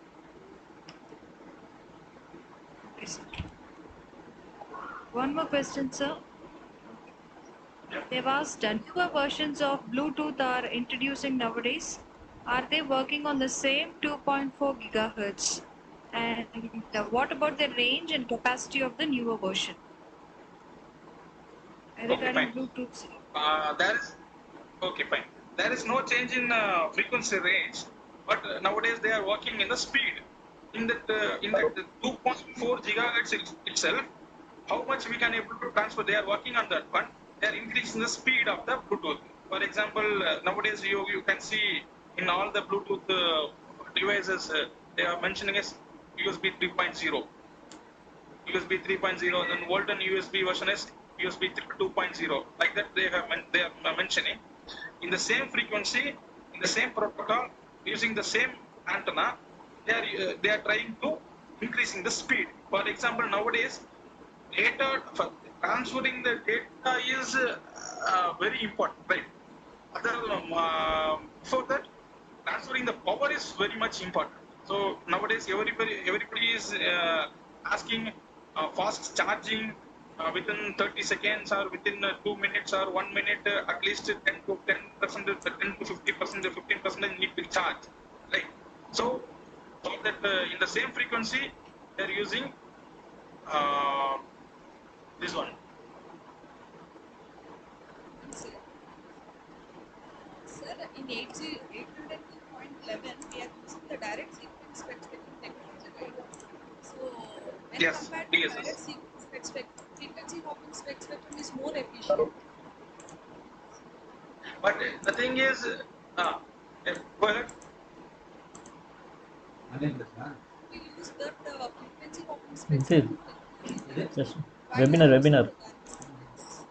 S1: One more question, sir.
S2: Yeah.
S1: They've asked newer versions of Bluetooth are introducing nowadays. Are they working on the same 2.4 gigahertz? And what about the range and capacity of the newer version?
S2: Okay,
S1: Regarding
S2: fine.
S1: Bluetooth, sir.
S2: There is okay, fine. There is no change in frequency range, but nowadays they are working in the speed. In that 2.4 gigahertz itself, how much we can able to transfer? They are working on that one. They are increasing the speed of the Bluetooth. For example, nowadays you can see in all the Bluetooth devices they are mentioning as USB 3.0. USB 3.0, and Walton USB version is USB 2.0. Like that, they are mentioning in the same frequency, in the same protocol, using the same antenna. They are trying to increasing the speed. For example, nowadays, data for transferring the data is very important, right? Before that, transferring the power is very much important. So nowadays, everybody is asking fast charging within 30 seconds or within 2 minutes or 1 minute, at least 10% 10 to 50%, 15% need to charge, right? So, so that in the same frequency, they're using uh, this one.
S5: Sir, in 802.11, we are using the direct sequence spectrum technology, right? So, when
S2: Yes,
S5: compared to
S2: yes.
S5: direct sequence spectrum, frequency hopping spectrum is more efficient.
S2: But the thing is, go ahead.
S5: We use that frequency hopping spectrum technology
S6: Just
S5: while we are
S6: webinar,
S5: using
S6: webinar.
S5: the direct sequence.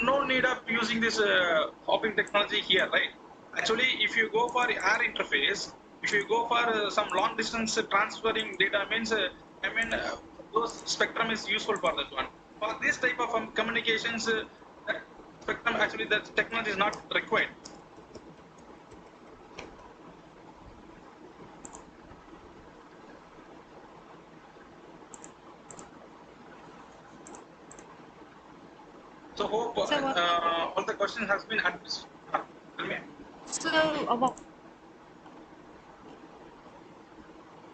S2: No need of using this hopping technology here, right? Actually, if you go for air interface, if you go for some long distance transferring data, means those spectrum is useful for that one. For this type of communications, that spectrum, actually that technology is not required. So hope
S1: So,
S2: all the questions has been addressed. Tell me.
S1: so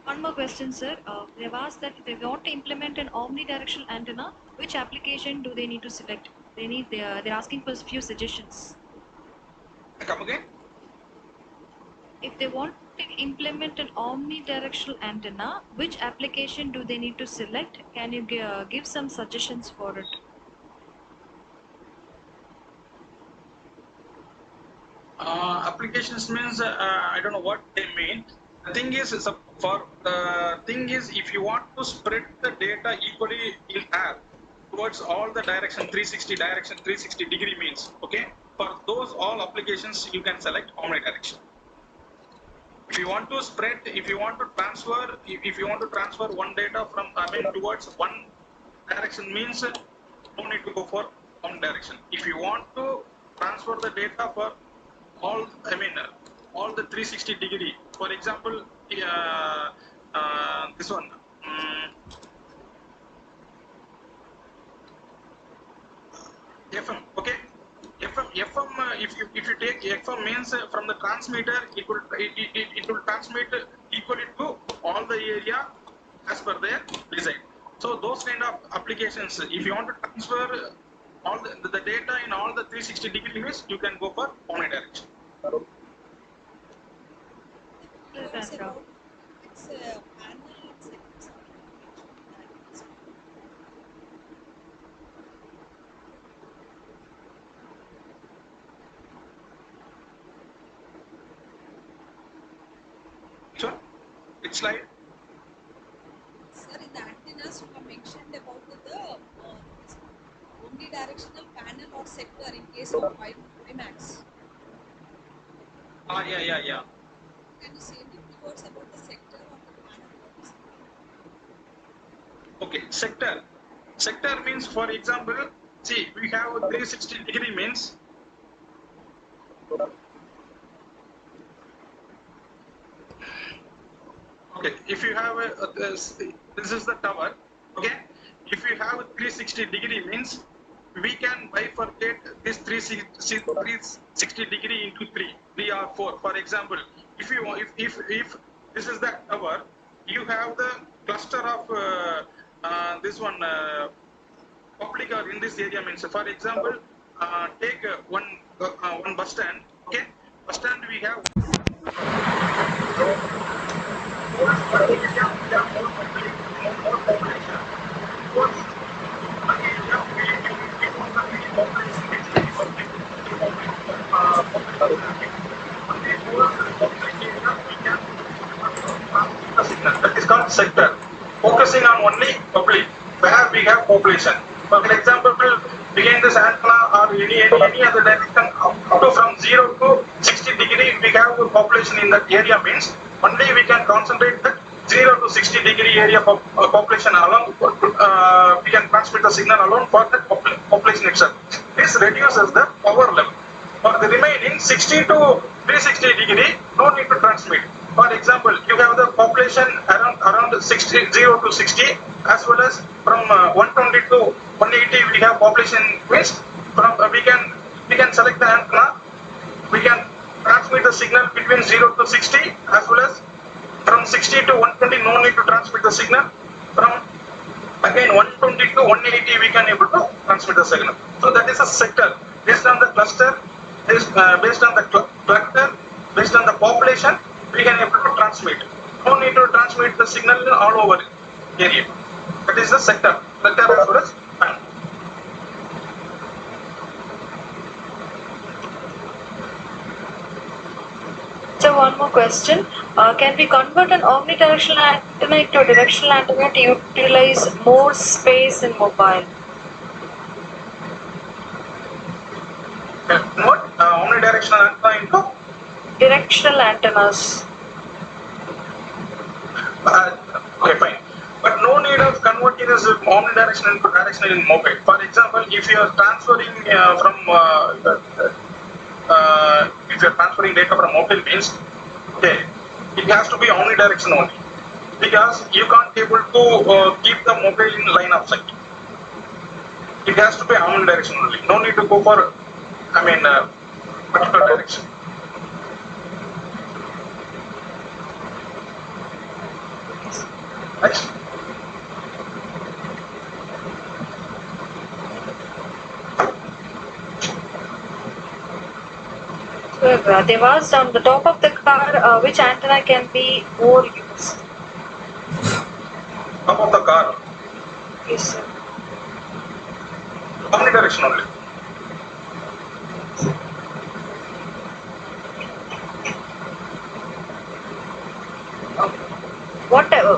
S1: one more question, sir. They've asked that if they want to implement an omnidirectional antenna, which application do they need to select? They're asking for a few suggestions.
S2: Come again.
S1: If they want to implement an omnidirectional antenna, which application do they need to select? Can you give some suggestions for it?
S2: Applications means I don't know what they mean. The thing is, if you want to spread the data equally in air towards all the direction 360 degree means, okay. For those all applications, you can select omnidirection. If you want to spread, if you want to transfer, if you want to transfer one data from towards one direction means no need to go for omnidirection. If you want to transfer the data for all all the 360 degree, for example, this one, FM, okay. FM, if you take FM means from the transmitter, it will transmit equally to all the area as per their design. So those kind of applications, if you want to transfer all the data in all the 360 degree degrees, you can go for omnidirectional.
S5: What's about its panel and segments are mentioned in that list.
S2: Sure, it's like
S5: Sir, in the antennas, you have mentioned about this omnidirectional panel or sector in case of IMAX.
S2: yeah.
S5: Can you say me few words about the sector or the panel? What is it?
S2: Okay, sector. Sector means, for example, see, we have a 360 degree means. Okay, if you have this is the tower. Okay, if you have 360-degree means we can bifurcate this 360-degree into three or four. For example, if you if this is the tower, you have the cluster of this one public or in this area means. For example, take one bus stand. Okay, bus stand we have. That is called sector. Focusing on only public, where we have population. For example, behind this antenna or any other direction, up to from 0 to 60-degree, we have population in that area means only we can concentrate the 0 to 60-degree area population alone. We can transmit the signal alone for that population itself. This reduces the power level. For the remaining 60 to 360-degree, no need to transmit. For example, you have the population around 60, 0 to 60, as well as from 120 to 180 we have population means from we can select the antenna, we can transmit the signal between 0 to 60, as well as from 60 to 120 no need to transmit the signal. From again 120 to 180 we can able to transmit the signal. So that is a sector based on the cluster, based on the cluster, based on the population, we can able to transmit. No need to transmit the signal all over area. That is the sector as well as band.
S1: So one more question. Can we convert an omnidirectional antenna into a directional antenna to utilize more space in mobile?
S2: What omnidirectional antenna into
S1: Directional antennas.
S2: okay, fine. But no need of converting this omnidirectional into directional in mobile. For example, if you are transferring if you are transferring data from mobile means, okay, it has to be omnidirectional only, because you can't able to keep the mobile in line of sight. It has to be omnidirectional only. No need to go for, particular direction. Next.
S1: So they've asked on the top of the car which antenna can be more used.
S2: Top of the car,
S1: Yes, sir.
S2: omnidirectional only.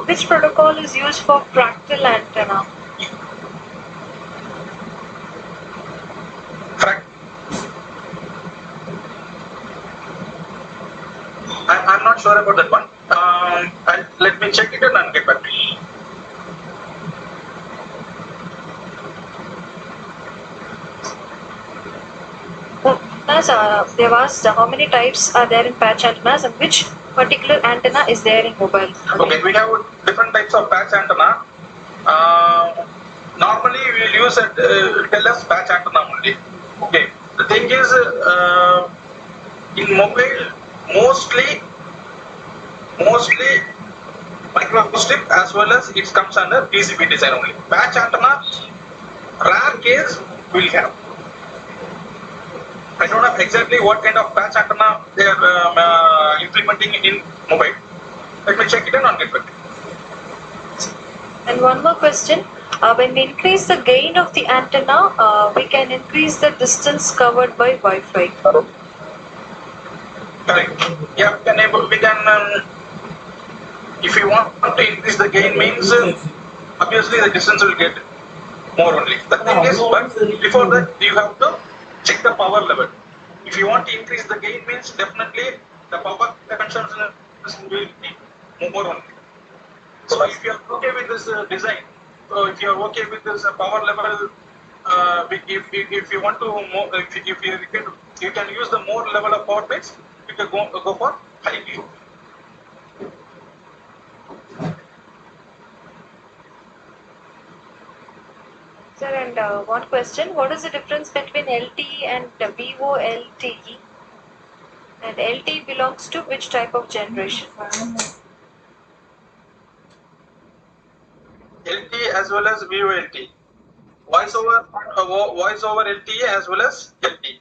S1: Which protocol is used for fractal antenna?
S2: Correct. I'm not sure about that one. Let me check it and get back to you.
S1: They've asked how many types are there in patch antennas and which particular antenna is there in mobile.
S2: Okay, we have different types of patch antenna. Normally we will use a TLS patch antenna only. Okay, the thing is in mobile mostly microstrip as well as it comes under PCB design only. Patch antenna, rare case will have. I don't know exactly what kind of patch antenna they are implementing in mobile. Let me check it and get back.
S1: And one more question. When we increase the gain of the antenna, we can increase the distance covered by Wi-Fi.
S2: Correct. Yeah, we can if you want to increase the gain means obviously the distance will get more only. The thing is, but before that you have to check the power level. If you want to increase the gain means definitely the power consumption will be more only. So if you are okay with this design, so if you are okay with this power level, if you want to if you can use the more level of power bits, you can go for high view.
S1: Sir, and one question: what is the difference between LTE and VoLTE? And LTE belongs to which type of generation?
S2: LTE as well as VoLTE. Voice over LTE as well as LTE.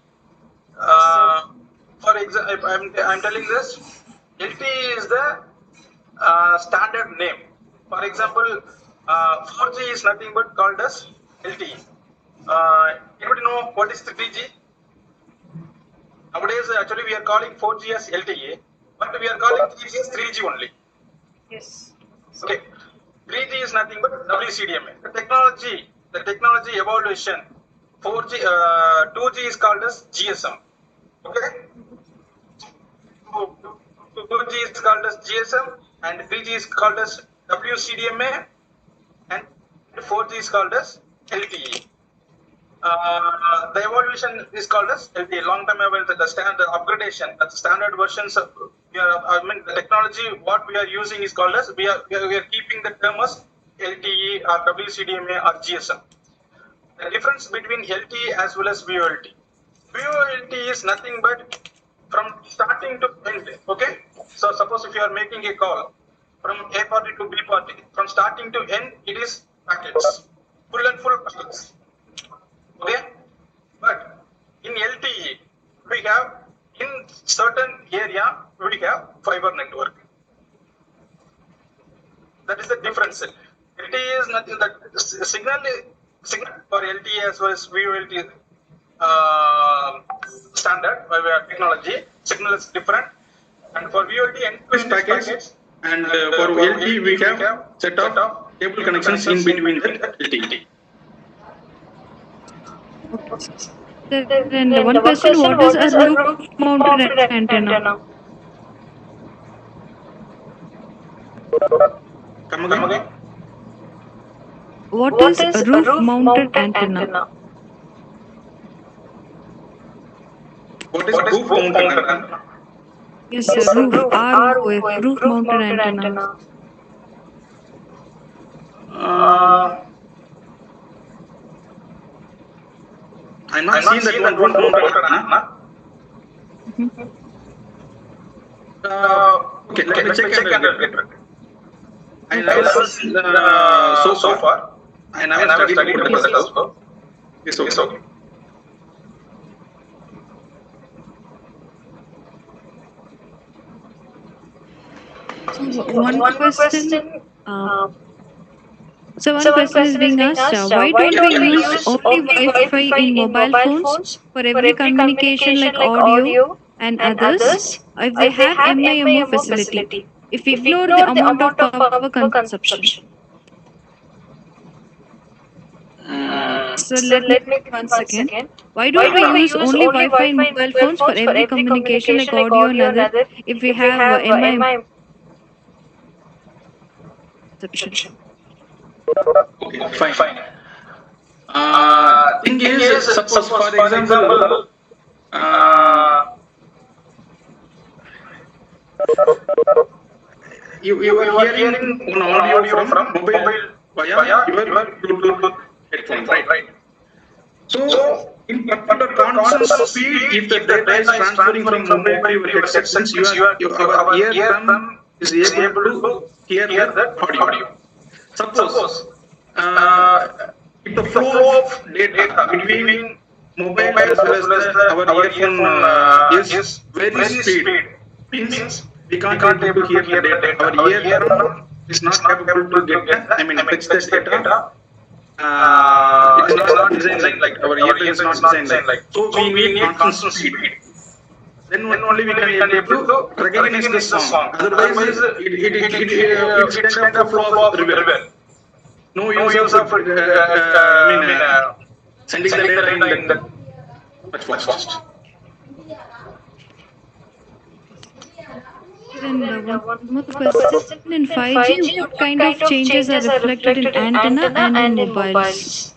S2: For example, I'm telling this, LTE is the standard name. For example, 4G is nothing but called as LTE. Anybody know what is the 3G? Nowadays, actually, we are calling 4G as LTE, but we are calling 3G as 3G only.
S1: Yes.
S2: Okay. 3G is nothing but WCDMA. The technology evolution, 4G, 2G is called as GSM. Okay. 2G is called as GSM and 3G is called as WCDMA and 4G is called as LTE. The evolution is called as LTE. Long time ago, the standard upgradation, the standard versions of the technology what we are using is called as we are keeping the term as LTE or WCDMA or GSM. The difference between LTE as well as VoLTE. VoLTE is nothing but from starting to end. Okay. So suppose if you are making a call from A party to B party, from starting to end, it is packets, full and full packets. Okay, but in LTE we have in certain area we have fiber network. That is the difference. LTE is nothing that signal for LTE as well as VoLTE standard technology. Signal is different, and for VoLTE end-to-end packets,
S6: and for LTE we have set of cable connections in between the LTE.
S1: And one question: what is a roof-mounted antenna?
S6: Come again?
S1: What is a roof-mounted antenna?
S6: What is roof mounted antenna?
S1: Yes, sir. Roof. ROF. Roof-mounted antenna.
S6: I'm not seeing that one roof mounted antenna. Okay, let me check and I'll get back. I never seen so far. I never studied about that also. It's okay.
S1: One question. So one question is being asked: why don't we use only Wi-Fi in mobile phones for every communication like audio and others? If they have MIMO facility, if we ignore the amount of power consumption. So let me once again. Why don't we use only Wi-Fi in mobile phones for every communication like audio and other if we have MIMO consumption?
S6: Okay, fine. Thing is, suppose for example, you are hearing an audio from mobile via your Bluetooth headphone, right? So, in particular constant speed, if the data is transferring from mobile to your headset, since our eardrum is able to hear that audio. Suppose if the flow of data between mobile as well as our earphone is very speed, means we can't able to hear the data. Our eardrum is not capable to get fetch the data. It is not designed like our eardrum is not designed like. So we need constant speed. Then only we can able to recognize the song. Otherwise, it's kind of a flow of river. No use of sending the data in the much fast.
S1: And one more question: in 5G, what kind of changes are reflected in antenna and in mobiles?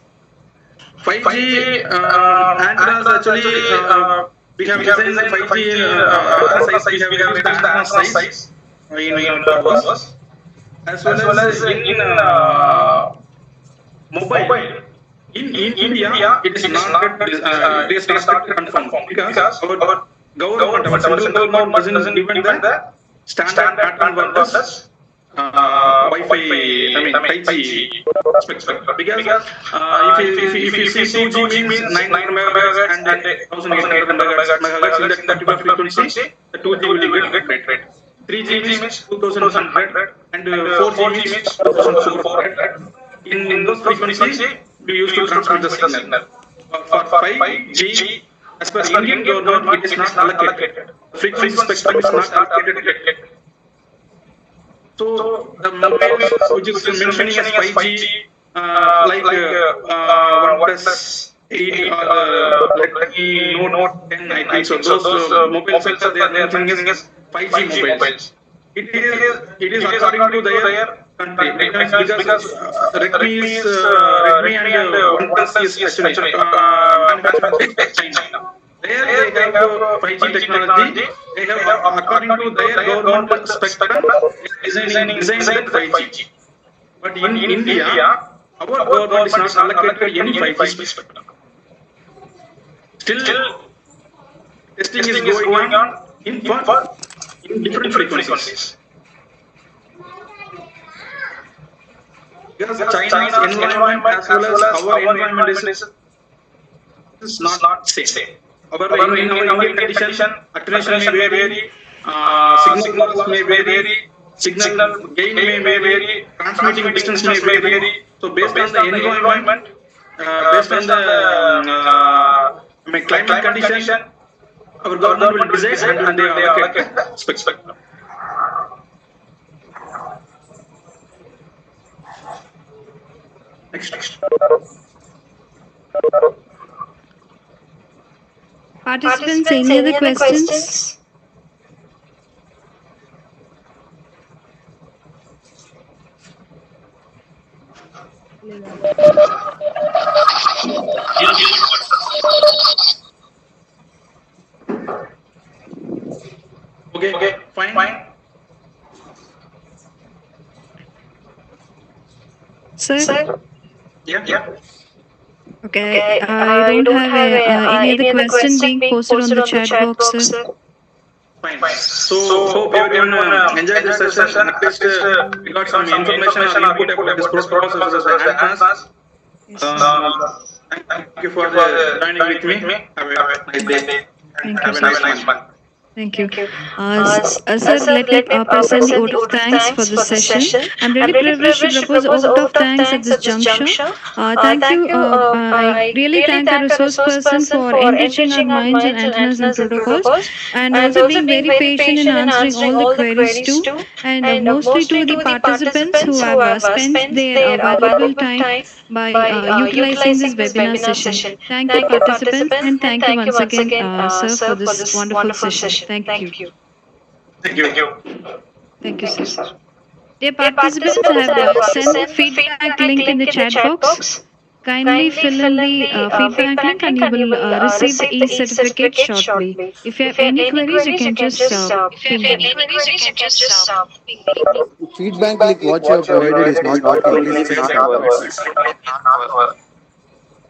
S6: 5G antennas actually we have designed the 5G antenna size. We have reduced the antenna size in purpose as well as in mobile. In India, it is not confirmed because our government, our central government doesn't given the standard pattern for this Wi-Fi, I mean 5G spectrum. Because if you see 2G means 900 megahertz and 1800 megahertz in that particular frequency, the 2G will get great. 3G means 2100 and 4G means 2400. In those frequencies, we used to transmit the signal. For 5G, as per Indian government, it is not allocated. The frequency spectrum is not allocated yet. So the mobiles which is mentioning as 5G, like OnePlus 8 or Redmi Note 10, I think so. Those mobiles also they are mentioning as 5G mobiles. It is according to their country because Redmi and OnePlus is actually manufactured in China. There they have 5G technology. They have according to their government spectrum designing 5G. But in India, our government is not allocated any 5G spectrum. Still, testing is going on in different frequencies. Because China's environment as well as our environment is not same. In our Indian condition, attenuation may vary, signal loss may vary, signal gain may vary, transmitting distance may vary. So based on the environment, based on the climate condition, our government will decide and they allocate spectrum. Next.
S1: Participants, any other questions?
S6: Okay, fine.
S1: Sir?
S6: Yeah.
S1: Okay, I don't have any other question being posted on the chat box, sir.
S6: Fine. So hope everyone enjoyed this session. At least we got some information or input about this process as an advance. Thank you for joining with me. Have a nice day.
S1: Thank
S6: Have
S1: you,
S6: a nice
S1: sir.
S6: month.
S1: Thank you. Sir, let me present the vote of thanks for this session. I'm really privileged to propose a vote of thanks at this juncture. Thank you. I really thank our resource person for enriching our minds on antennas and protocols, and also being very patient in answering all the queries too, and mostly to the participants who have spent their valuable time by utilizing this webinar session. Thank you, participants, and thank you once again, sir, for this wonderful session. Thank you.
S6: Thank you.
S1: Thank you, sir. Dear participants, I have sent the feedback link in the chat box. Kindly fill in the feedback link and you will receive the e-certificate shortly. If you have any queries, you can just ping me.
S7: Feedback link what you have provided is not working. Please check it out.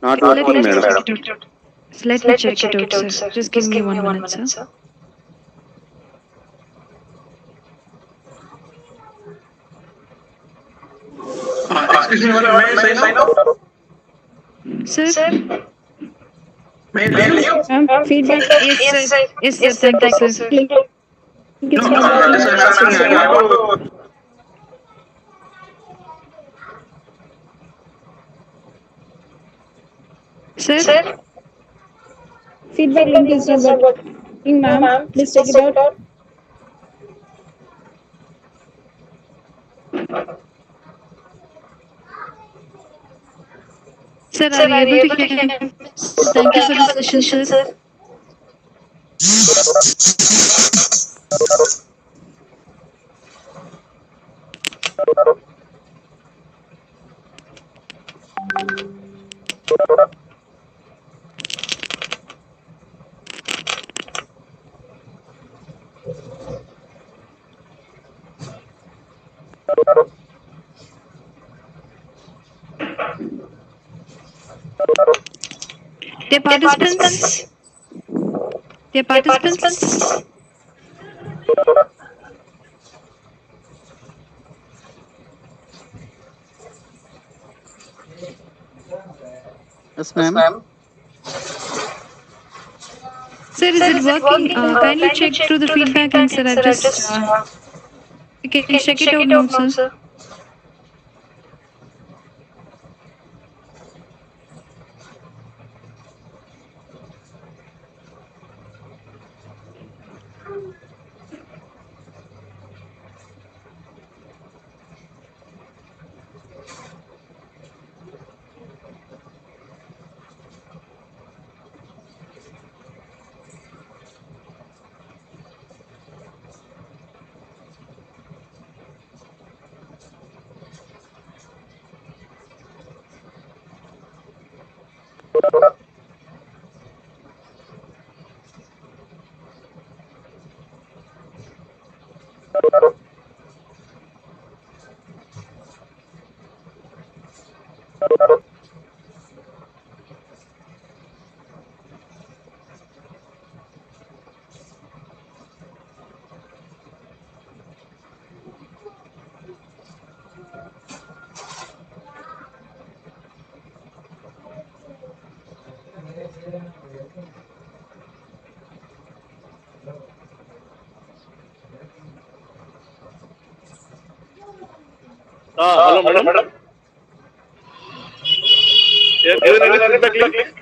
S7: Not working, madam.
S1: Let me check it out, sir. Just give me 1 minute, sir.
S6: Excuse me, may I sign up?
S1: Sir?
S6: May I leave?
S1: Feedback? Yes, sir. Yes, sir. Thank you, sir.
S6: No, just I'm asking. I want to.
S1: Sir?
S8: Feedback link is not working, ma'am. Please check it out.
S1: Sir, are you able to hear me? Thank you for the session, sir. Dear participants, dear participants,
S7: Yes, ma'am.
S1: sir, is it working? Kindly check through the feedback link, sir. I've just you can check it out now, sir.
S9: Hello, madam. Yeah, given any feedback link?